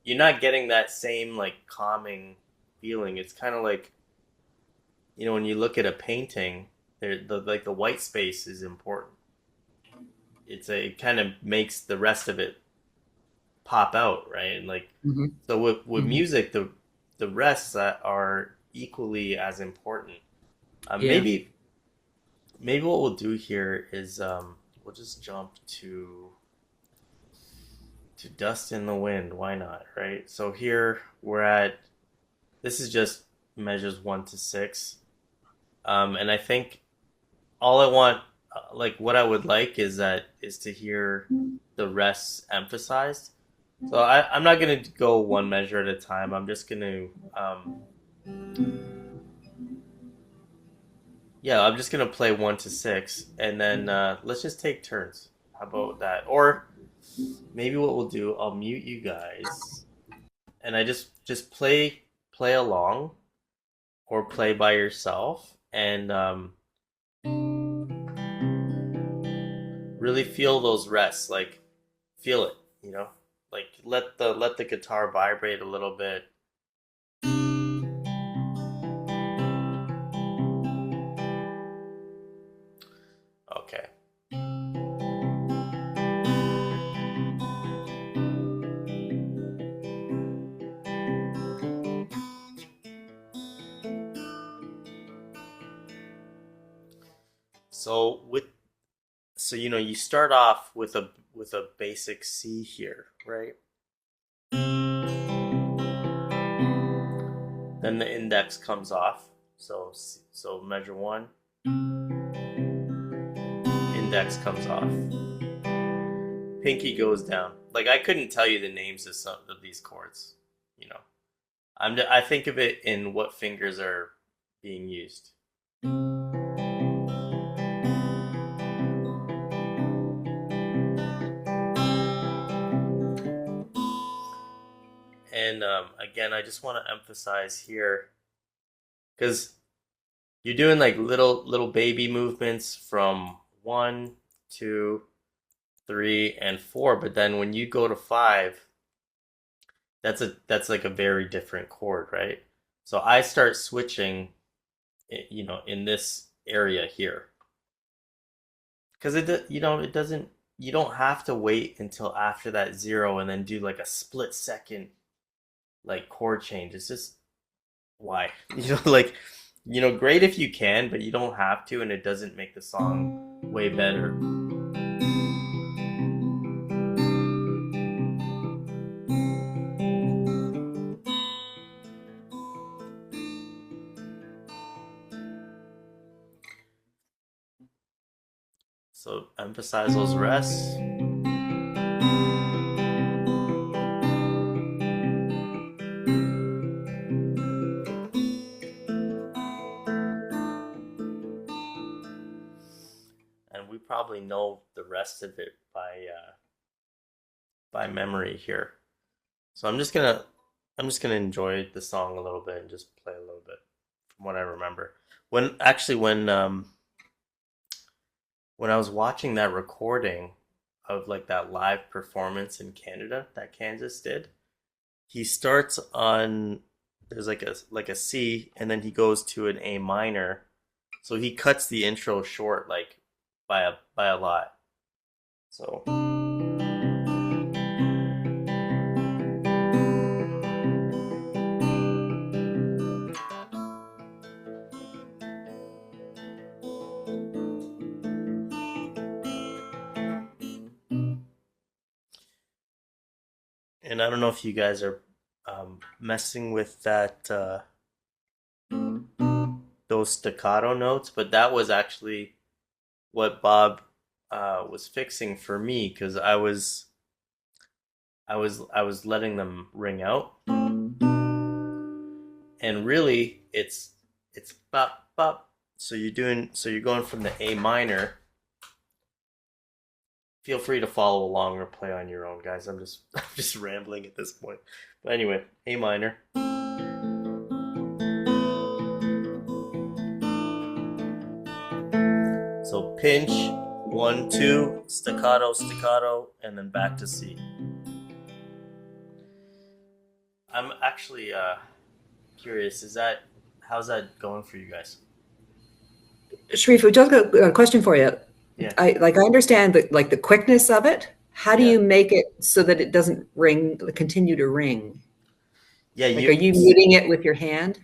A: you're not getting that same like calming feeling. It's kind of like when you look at a painting, the white space is important. It kind of makes the rest of it pop out, right? And like
C: Hmm.
A: so with
C: Hmm.
A: music, the rests that are equally as important.
C: Yeah.
A: Maybe what we'll do here is we'll just jump to Dust in the Wind. Why not, right? So here we're at this is just measures 1 to 6, and I think all I want, like what I would like, is to hear the rests emphasized. So I'm not gonna go one measure at a time. I'm just gonna yeah, I'm just gonna play 1 to 6, and then let's just take turns. How about that? Or maybe what we'll do, I'll mute you guys, and I just play along or play by yourself, and really feel those rests. Like feel it, like let the guitar vibrate a little bit. Okay. So you start off with a basic C here, right? Then the index comes off. So measure 1, index comes off. Pinky goes down. Like I couldn't tell you the names of some of these chords, you know. I think of it in what fingers are being used. And again, I just want to emphasize here because you're doing like little baby movements from 1, 2, 3, and 4, but then when you go to 5, that's like a very different chord, right? So I start switching, in this area here, because it doesn't. You don't have to wait until after that 0 and then do like a split second like chord change. It's just why, like, great if you can, but you don't have to, and it doesn't make the song way better. So emphasize those rests. And we probably know the rest of it by memory here. So I'm just gonna enjoy the song a little bit and just play a little bit from what I remember. When I was watching that recording of like that live performance in Canada that Kansas did, he starts on there's like a C, and then he goes to an A minor. So he cuts the intro short like by a lot. So and I don't know if you guys are messing with that those staccato notes, but that was actually what Bob was fixing for me because I was letting them ring out, and really it's bop bop. So you're going from the A minor. Feel free to follow along or play on your own, guys. I'm just rambling at this point. But anyway, A minor. So pinch, 1, 2, staccato, staccato, and then back to C. I'm actually curious. How's that going for you guys?
C: Sharifu, just a question for you.
A: Yeah.
C: I understand that like the quickness of it. How do
A: Yeah.
C: you make it so that it doesn't continue to ring?
A: Yeah,
C: Like, are you muting it with your hand?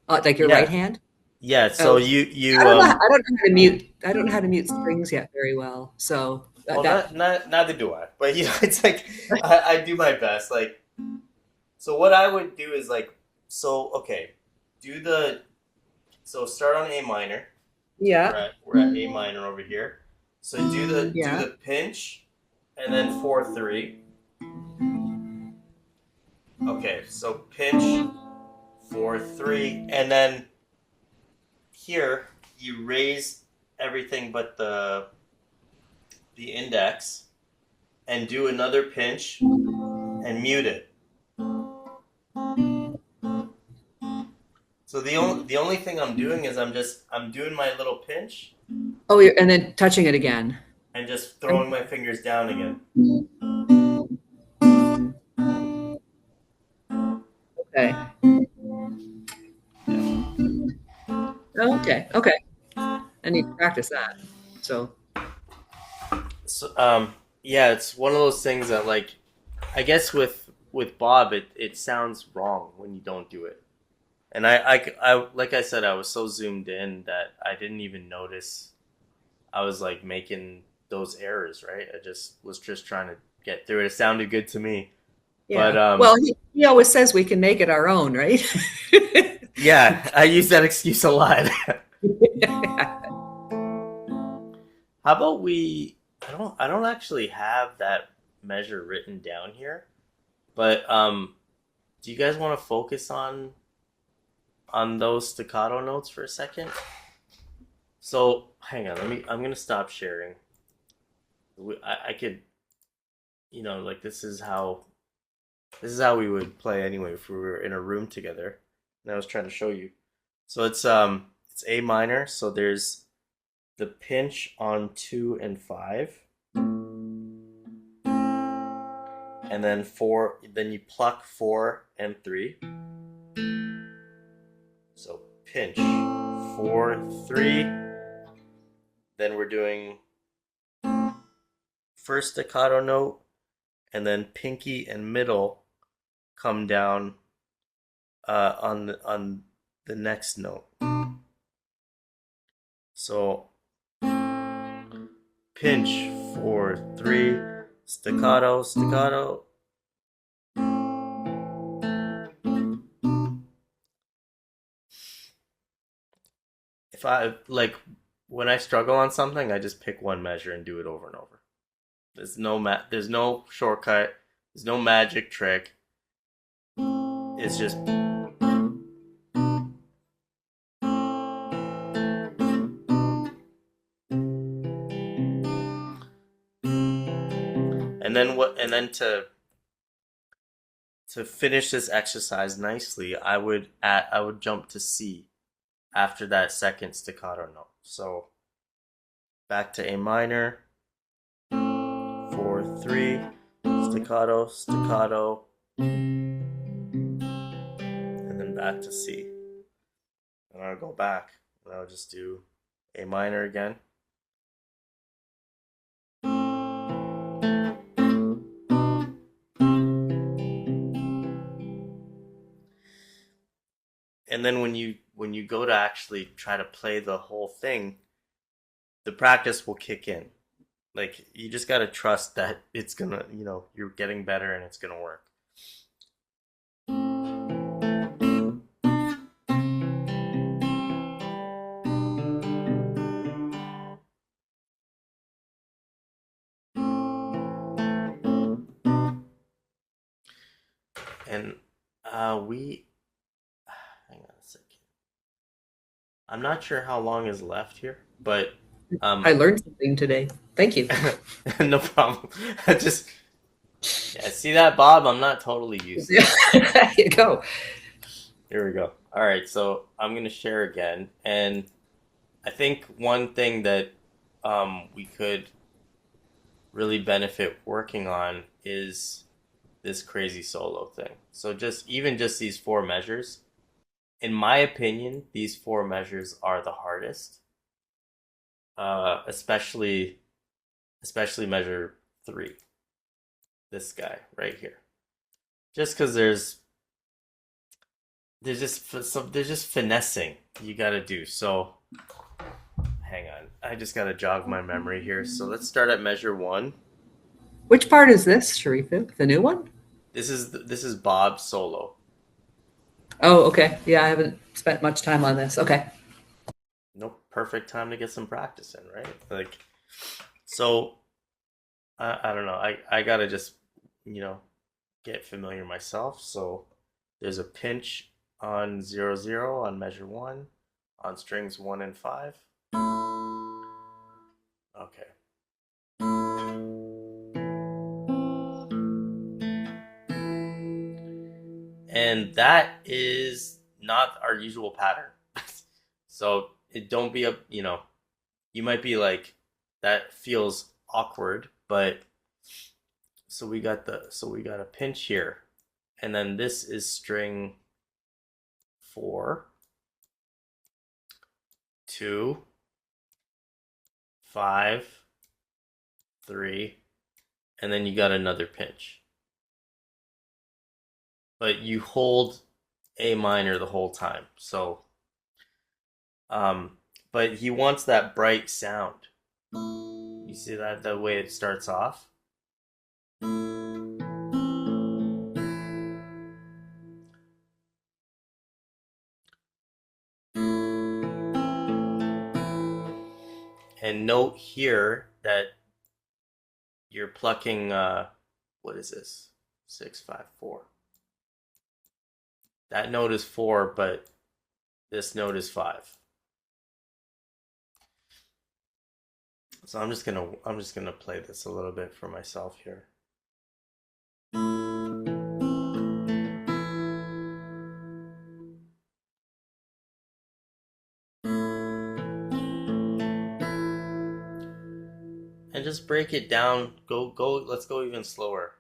C: Like your right
A: yeah,
C: hand?
A: yeah. So
C: Oh,
A: you
C: I don't know how to mute. I don't know how to mute strings yet very well. So
A: well,
C: that
A: not neither do I. But it's like I do my best. Like, so what I would do is like, so okay, do the so start on A minor.
C: yeah,
A: We're at A minor over here. So do
C: yeah.
A: the pinch, and then 4-3. Okay, so pinch 4-3, and then here you raise everything but the index, and do another pinch and mute it. So the only thing I'm doing is I'm doing my little pinch
C: Oh, and then touching it again.
A: and just throwing my fingers down again.
C: Okay. Okay. Okay. I need to practice that. So
A: So yeah, it's one of those things that like I guess with Bob it sounds wrong when you don't do it. And I like I said, I was so zoomed in that I didn't even notice I was like making those errors, right? I just was just trying to get through it. It sounded good to me. But
C: yeah. Well, he always says we can make it our own, right?
A: yeah, I use that excuse a lot. How about we I don't actually have that measure written down here. But do you guys want to focus on those staccato notes for a second? So hang on, I'm gonna stop sharing. I could, like this is how we would play anyway if we were in a room together. And I was trying to show you. So it's A minor. So there's the pinch on 2 and 5, and then 4. Then you pluck 4 and 3. So pinch 4-3. Then we're doing first staccato note, and then pinky and middle come down on the next note. So pinch 4-3, staccato, staccato. If I like when I struggle on something, I just pick one measure and do it over and over. There's no shortcut. There's no magic trick. It's just and then to finish this exercise nicely, I would jump to C after that second staccato note. So back to A minor, 4-3, staccato, staccato, and then back to C. And I'll go back And I'll just do A minor again. And then when you go to actually try to play the whole thing, the practice will kick in. Like you just got to trust that it's going to, you're getting better and it's going to work. And we hang on a second. I'm not sure how long is left here, but
C: I
A: um
C: learned something today. Thank you.
A: no problem. I just yeah, see that, Bob? I'm not totally
C: Yeah,
A: useless.
C: there you go.
A: Here we go. All right, so I'm going to share again, and I think one thing that we could really benefit working on is this crazy solo thing. So just these four measures, in my opinion, these four measures are the hardest, especially measure three. This guy right here, just because there's just finessing you got to do. So hang on, I just got to jog my memory here. So let's start at measure one.
C: Which part is this, Sharifu? The new one?
A: This is Bob's solo.
C: Oh, okay. Yeah, I haven't spent much time on this. Okay.
A: Nope, perfect time to get some practice in, right? Like, so I don't know. I gotta just get familiar myself. So there's a pinch on 0 0 on measure one, on strings 1 and 5. Okay. And that is not our usual pattern. So it don't be you might be like, that feels awkward, but so we got a pinch here. And then this is string 4, 2, 5, 3, and then you got another pinch. But you hold A minor the whole time. So but he wants that bright sound. You see that the way it starts off? And note here that you're plucking what is this? 6 5 4. That note is 4, but this note is 5. So I'm just gonna play this a little bit for myself here. And just break it down. Go, let's go even slower.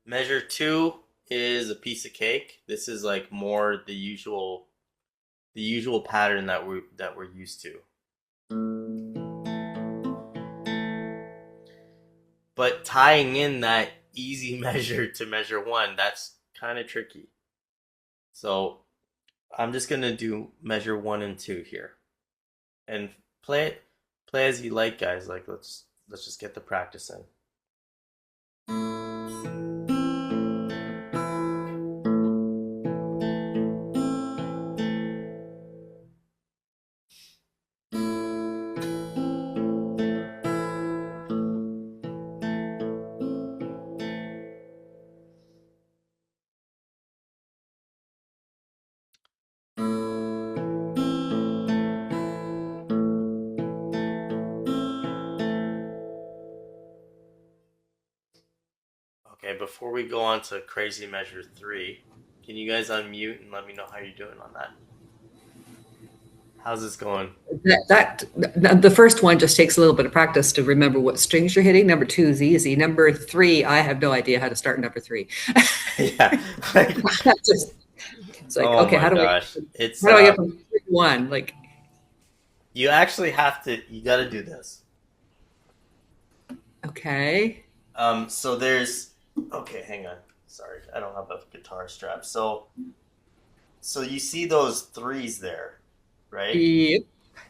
A: Measure 2 is a piece of cake. This is like more the usual pattern that we're used to. But tying in that easy measure to measure 1, that's kind of tricky. So I'm just gonna do measure 1 and 2 here, and play as you like, guys. Like let's just get the practice in. Okay, before we go on to crazy measure 3, can you guys unmute and let me know how you're doing on that? How's this going?
C: The first one just takes a little bit of practice to remember what strings you're hitting. Number two is easy. Number three, I have no idea how to start number three.
A: Yeah. Like,
C: Just, it's like,
A: oh
C: okay,
A: my gosh. It's
C: how do I get from three to one? Like,
A: you actually have to you got to do this.
C: okay,
A: So there's okay, hang on. Sorry, I don't have a guitar strap. So you see those threes there, right?
C: yep,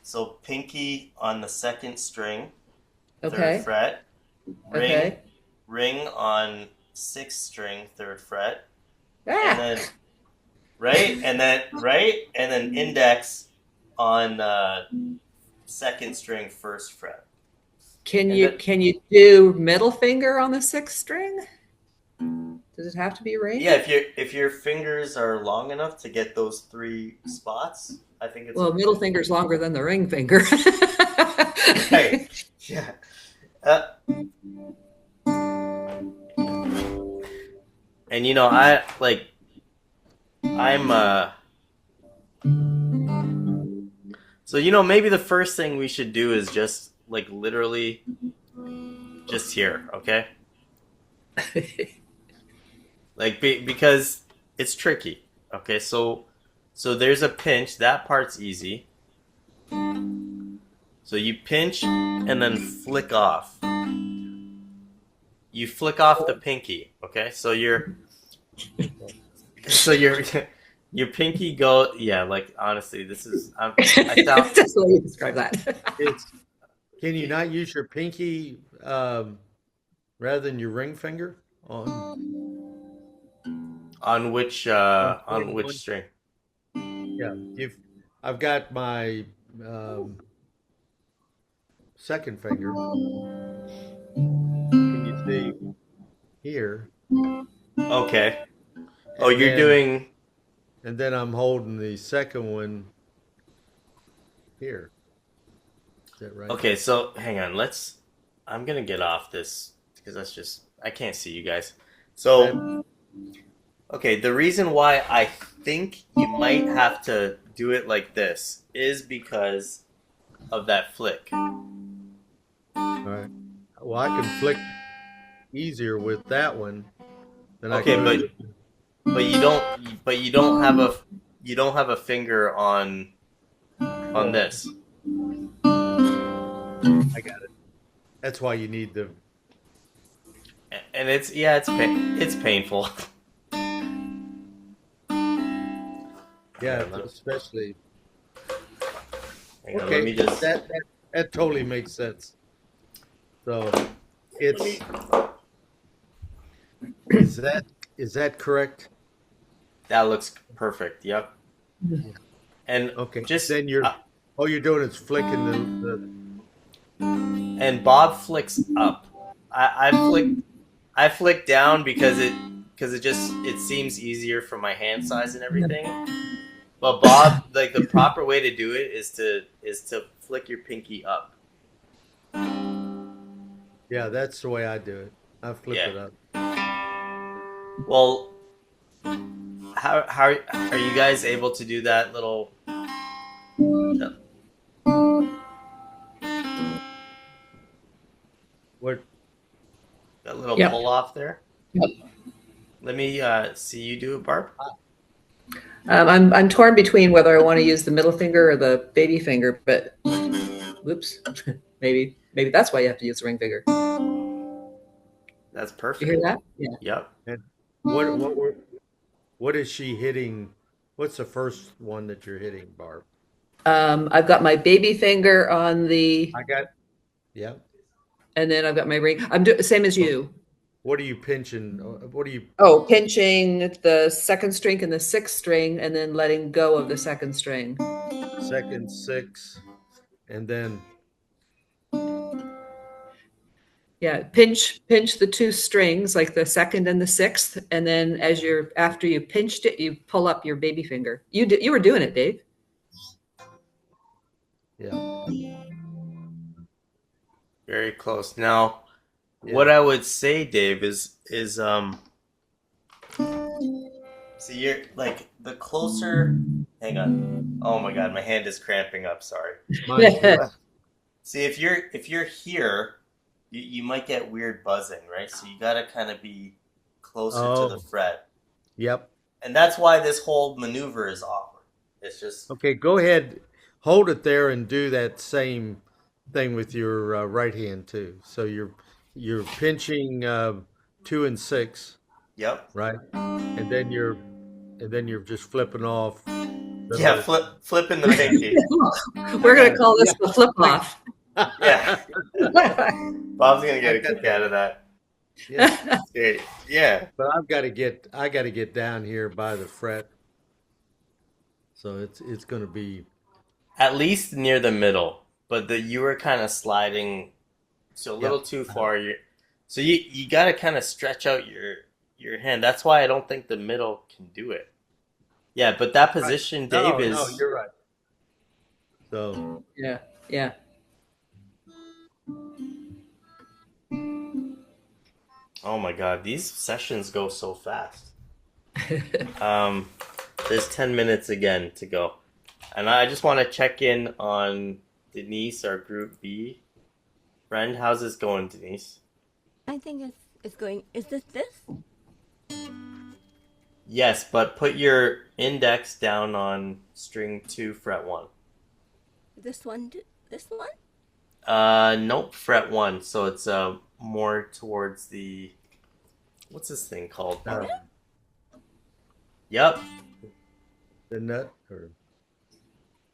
A: So pinky on the second string,
C: okay,
A: third fret, ring
C: okay.
A: ring on sixth string, third fret, and
C: Ah,
A: then and then index on second string, first fret.
C: can
A: And
C: you
A: then
C: can you do middle finger on the sixth string? Does it have to be ring?
A: yeah, if your fingers are long enough to get those three spots, I think it's
C: Well, middle
A: okay.
C: finger's longer than the ring finger.
A: Right. Yeah. Uh, and I like I'm so maybe the first thing we should do is just like literally just here, okay? Like because it's tricky. Okay, so there's a pinch. That part's easy. So you pinch and then flick off. You flick off the pinky. Okay, so your your pinky go. Yeah, like honestly, this is I sound
C: That's the way you describe that.
B: It's can you not use your pinky rather than your ring finger
A: on
B: on chord
A: on which
B: one?
A: string?
B: Yeah, if I've got my second finger, can you see here?
A: Okay. Oh,
B: And
A: you're
B: then
A: doing
B: I'm holding the second one here. Is that right?
A: okay. So hang on. I'm gonna get off this because that's just I can't see you guys.
B: I'm
A: So okay, the reason why I think you might have to do it like this is because of that flick.
B: all right. Well, I can flick easier with that one than I
A: Okay,
B: could with.
A: but you don't have a finger on
B: Oh,
A: this.
B: I got it. That's why you need the.
A: And it's painful.
B: Yeah,
A: Hang on,
B: especially.
A: let
B: Okay,
A: me just
B: that totally makes sense. So
A: let me
B: it's is that is that correct?
A: that looks perfect. Yep.
B: Yeah.
A: And
B: Okay.
A: just
B: Then all you're doing is flicking the
A: and Bob flicks up. I flick down because it seems easier for my hand size and everything. But Bob, like the proper way to do it is to flick your pinky up.
B: yeah, that's the way I do it. I flip
A: Yeah.
B: it up.
A: Well, how are you guys able to do that little
B: What
A: that little
C: Yep.
A: pull off there?
C: Yep.
A: Let me see you do it, Barb.
C: I'm torn between whether I want to use the middle finger or the baby finger, but whoops, maybe that's why you have to use the ring finger.
A: That's
C: You hear
A: perfect.
C: that? Yeah.
A: Yep.
B: and what is she hitting? What's the first one that you're hitting, Barb?
C: I've got my baby finger on the,
B: I got. Yeah.
C: and then I've got my ring. I'm doing the same as you.
B: What are you pinching? What are you?
C: Oh, pinching the second string and the sixth string, and then letting go of the second string.
B: Second, six, and then
C: Yeah, pinch the two strings, like the second and the sixth, and then after you pinched it, you pull up your baby finger. You were doing it, Dave.
B: yeah,
A: Very close. Now, what
B: yeah.
A: I would say, Dave, is see you're like the closer Hang on. Oh my god, my hand is cramping up. Sorry.
B: Mine too.
A: See, if you're here, you might get weird buzzing, right? So you gotta kind of be closer to the
B: Oh,
A: fret,
B: yep.
A: and that's why this whole maneuver is awkward. It's just
B: Okay, go ahead. Hold it there and do that same thing with your right hand too. So you're pinching 2 and 6,
A: yep,
B: right? And then you're just flipping off the
A: yeah.
B: little.
A: Flipping the pinky. I
C: We're going to
A: got
C: call
B: Yeah.
C: this the flip off.
A: yeah. Bob's gonna
B: I
A: get a
B: got
A: kick
B: that.
A: out of that.
B: Yeah.
A: Yeah.
B: But I got to get down here by the fret. So it's going to be.
A: At least near the middle, but you were kind of sliding so a little
B: Yep.
A: too far. So you got to kind of stretch out your hand. That's why I don't think the middle can do it. Yeah, but that
B: Right.
A: position, Dave,
B: No, no,
A: is
B: you're right. So
C: Yeah, yeah.
A: oh my god, these sessions go so fast. Um, there's 10 minutes again to go, and I just want to check in on Denise, our Group B friend. How's this going, Denise?
D: I think it's going. Is this?
A: Yes, but put your index down on string 2, fret 1.
D: This one? This one?
A: Nope, fret 1. So it's more towards the what's this thing called?
B: uh,
A: Yep,
B: the nut or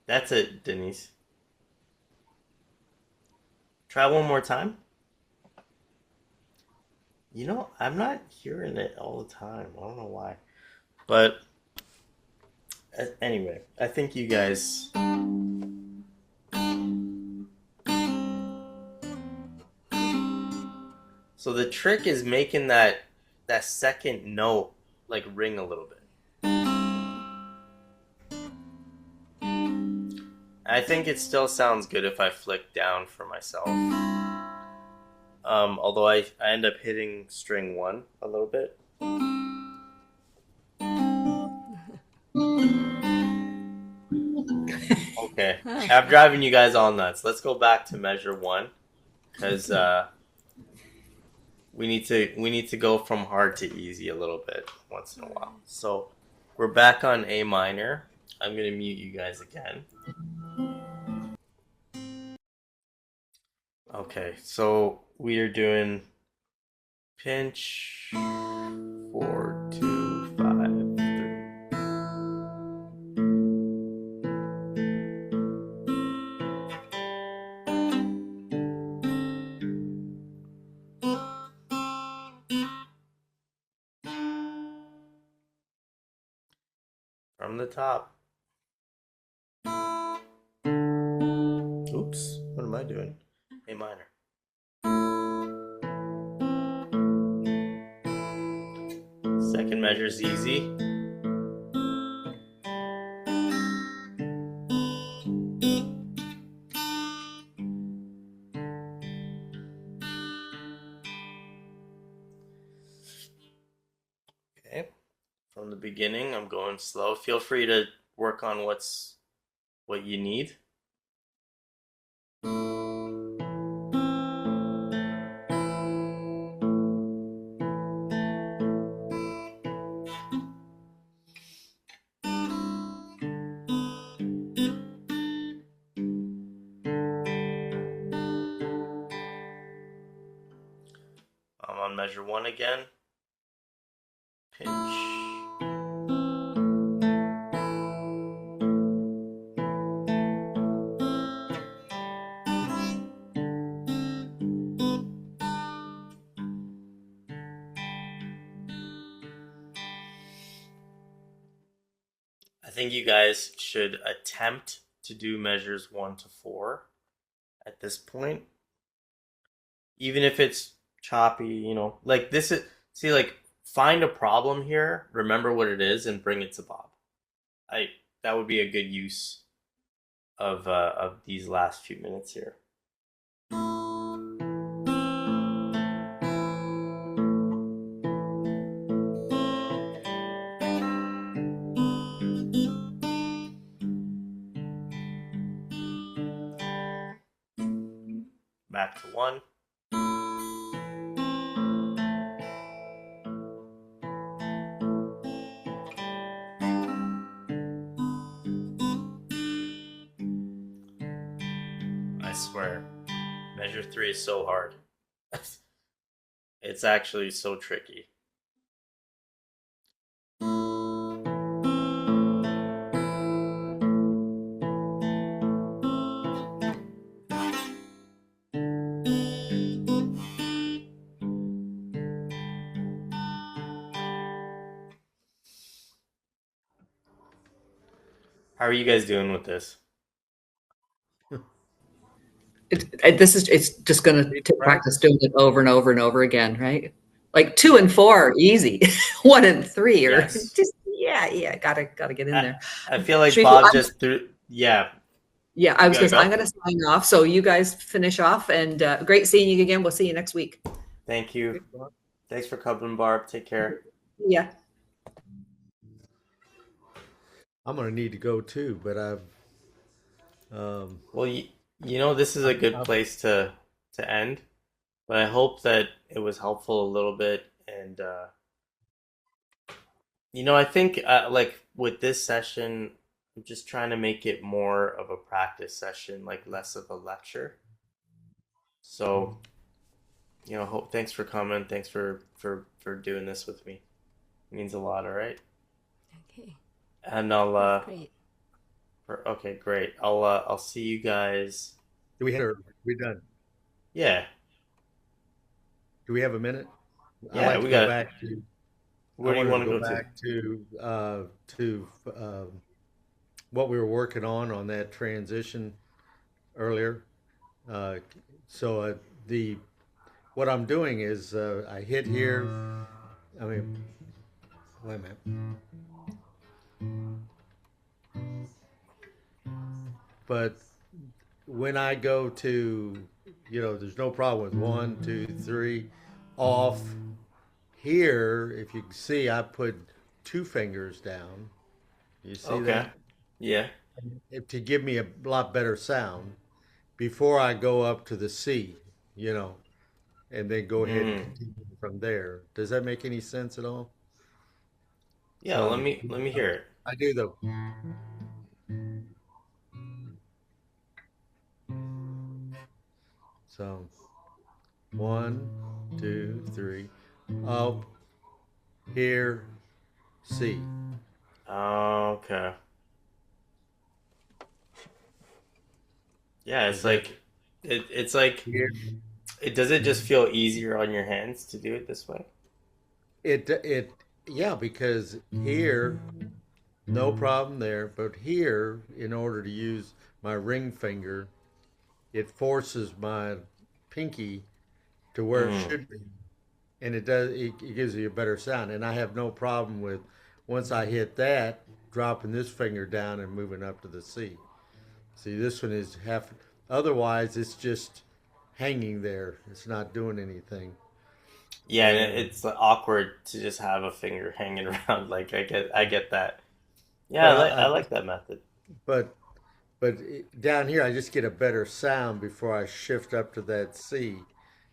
A: that's it, Denise. Try one more time. I'm not hearing it all the time. I don't know why. But anyway, I think you guys. So the trick is making that second note like ring a little bit. I think it still sounds good if I flick down for myself. Although I end up hitting string 1 a little bit. Okay, I'm driving you guys all nuts. Let's go back to measure 1 because we need to go from hard to easy a little bit once in a while. So we're back on A minor. I'm gonna mute you guys again. Okay, so we are doing pinch 4, 2, 5, 3. From the top. Oops, what am I doing? A minor. Second measure is easy. Okay. From the beginning, I'm going slow. Feel free to work on what you need. I'm on measure 1 again. Pinch. I think you guys should attempt to do measures 1 to 4 at this point. Even if it's choppy, like this is, see, like, find a problem here, remember what it is, and bring it to Bob. That would be a good use of these last few minutes here. back to 1. I swear, measure 3 is so hard. It's actually so tricky. How are you guys doing with this?
C: It's just going to
B: Need
C: take practice
B: practice.
C: doing it over and over and over again, right? Like 2 and 4 are easy. 1 and 3 are
A: Yes.
C: just yeah. Gotta get in
A: I,
C: there.
A: I feel like
C: Sharifu,
A: Bob just threw. Yeah,
C: yeah, I
A: you
C: was
A: gotta
C: going to say I'm
A: go.
C: going to sign off. So you guys finish off, and great seeing you again. We'll see you next week.
A: Thank you. Thanks for coming, Barb. Take care.
C: Yeah.
B: I'm gonna need to go too, but um,
A: Well, this is a good
B: I'm
A: place to end. But I hope that it was helpful a little bit. And I think like with this session, I'm just trying to make it more of a practice session, like less of a lecture. So hope thanks for coming. Thanks for doing this with me. It means a lot. All right.
D: Okay,
A: And I'll
D: that's great.
A: okay, great. I'll see you guys.
B: do we have? We done?
A: Yeah,
B: Do we have a minute? I'd
A: yeah.
B: like to
A: We
B: go
A: got.
B: back to. I
A: Where do you
B: wanted to
A: want to
B: go
A: go to?
B: back to what we were working on that transition earlier. Uh, so the what I'm doing is I hit here. I mean, wait a minute. But when I go to, there's no problem with 1, 2, 3, off. Here, if you can see, I put 2 fingers down. You see
A: Okay.
B: that?
A: Yeah.
B: To give me a lot better sound before I go up to the C, you know, and then go ahead and
A: Mm.
B: continue from there. Does that make any sense at all?
A: Yeah. Let
B: So
A: me let me hear it.
B: I do the so 1, 2, 3, up, here, C.
A: Okay. Yeah.
B: Is
A: It's
B: that
A: like it's like
B: here?
A: it does it just feel easier on your hands to do it this way?
B: It yeah, because here, no problem there, but here, in order to use my ring finger, it forces my pinky to where it
A: Mm.
B: should be, and it gives you a better sound. And I have no problem with once I hit that, dropping this finger down and moving up to the C. See, this one is half. Otherwise, it's just hanging there. It's not doing anything.
A: Yeah, and
B: And
A: it's like, awkward to just have a finger hanging around. Like I get that. Yeah,
B: but
A: I like that method.
B: but down here, I just get a better sound before I shift up to that C,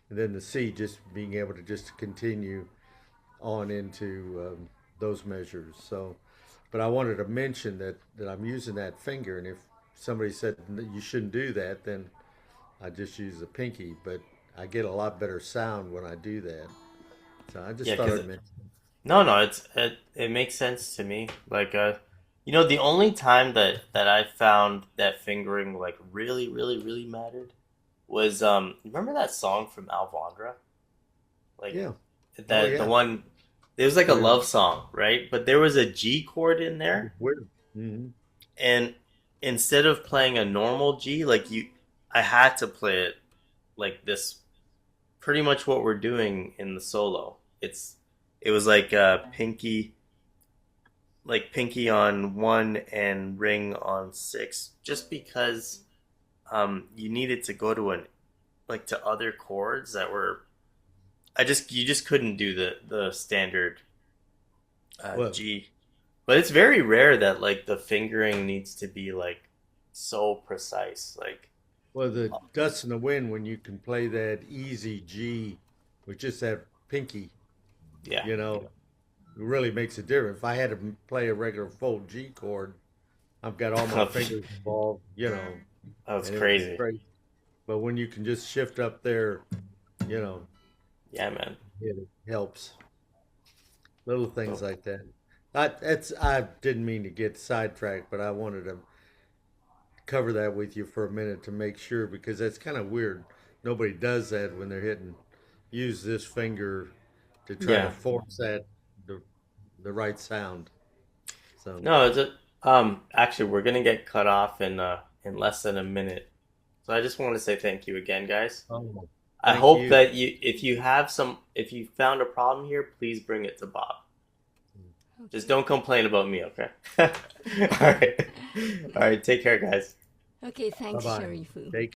B: and then the C just being able to just continue on into those measures. So, but I wanted to mention that I'm using that finger, and if somebody said you shouldn't do that, then I just use the pinky. But I get a lot better sound when I do that. So I just
A: Yeah,
B: thought
A: because
B: I'd mention.
A: no, it makes sense to me. Like the only time that I found that fingering like really really really mattered was remember that song from Alvondra? Like
B: Yeah. Oh
A: that the
B: yeah.
A: one it was like a
B: Weird.
A: love song, right? But there was a G chord in there,
B: Weird. Hmm.
A: and instead of playing a normal G, like I had to play it like this. Pretty much what we're doing in the solo. It was like pinky on 1 and ring on 6, just because you needed to go to to other chords that were you just couldn't do the standard
B: Well,
A: G. But it's very rare that like the fingering needs to be like so precise. Like
B: Well, the Dust in the Wind, when you can play that easy G with just that pinky,
A: Yeah.
B: you know, it really makes a difference. If I had to play a regular full G chord, I've got all my fingers involved,
A: That's
B: and it would be
A: crazy.
B: crazy. But when you can just shift up there, you know,
A: Yeah, man.
B: it helps. Little things
A: So,
B: like that. I didn't mean to get sidetracked, but I wanted to cover that with you for a minute to make sure because that's kind of weird. Nobody does that when they're hitting. Use this finger to try to
A: yeah.
B: force the the right sound. So,
A: No, actually we're gonna get cut off in less than a minute. So I just want to say thank you again, guys.
B: oh,
A: I
B: thank
A: hope
B: you.
A: that if you found a problem here, please bring it to Bob. Just
D: Okay.
A: don't complain about me, okay? All right. All right, take care, guys.
D: Okay,
B: Bye
D: thanks,
B: bye.
D: Sharifu.
B: Take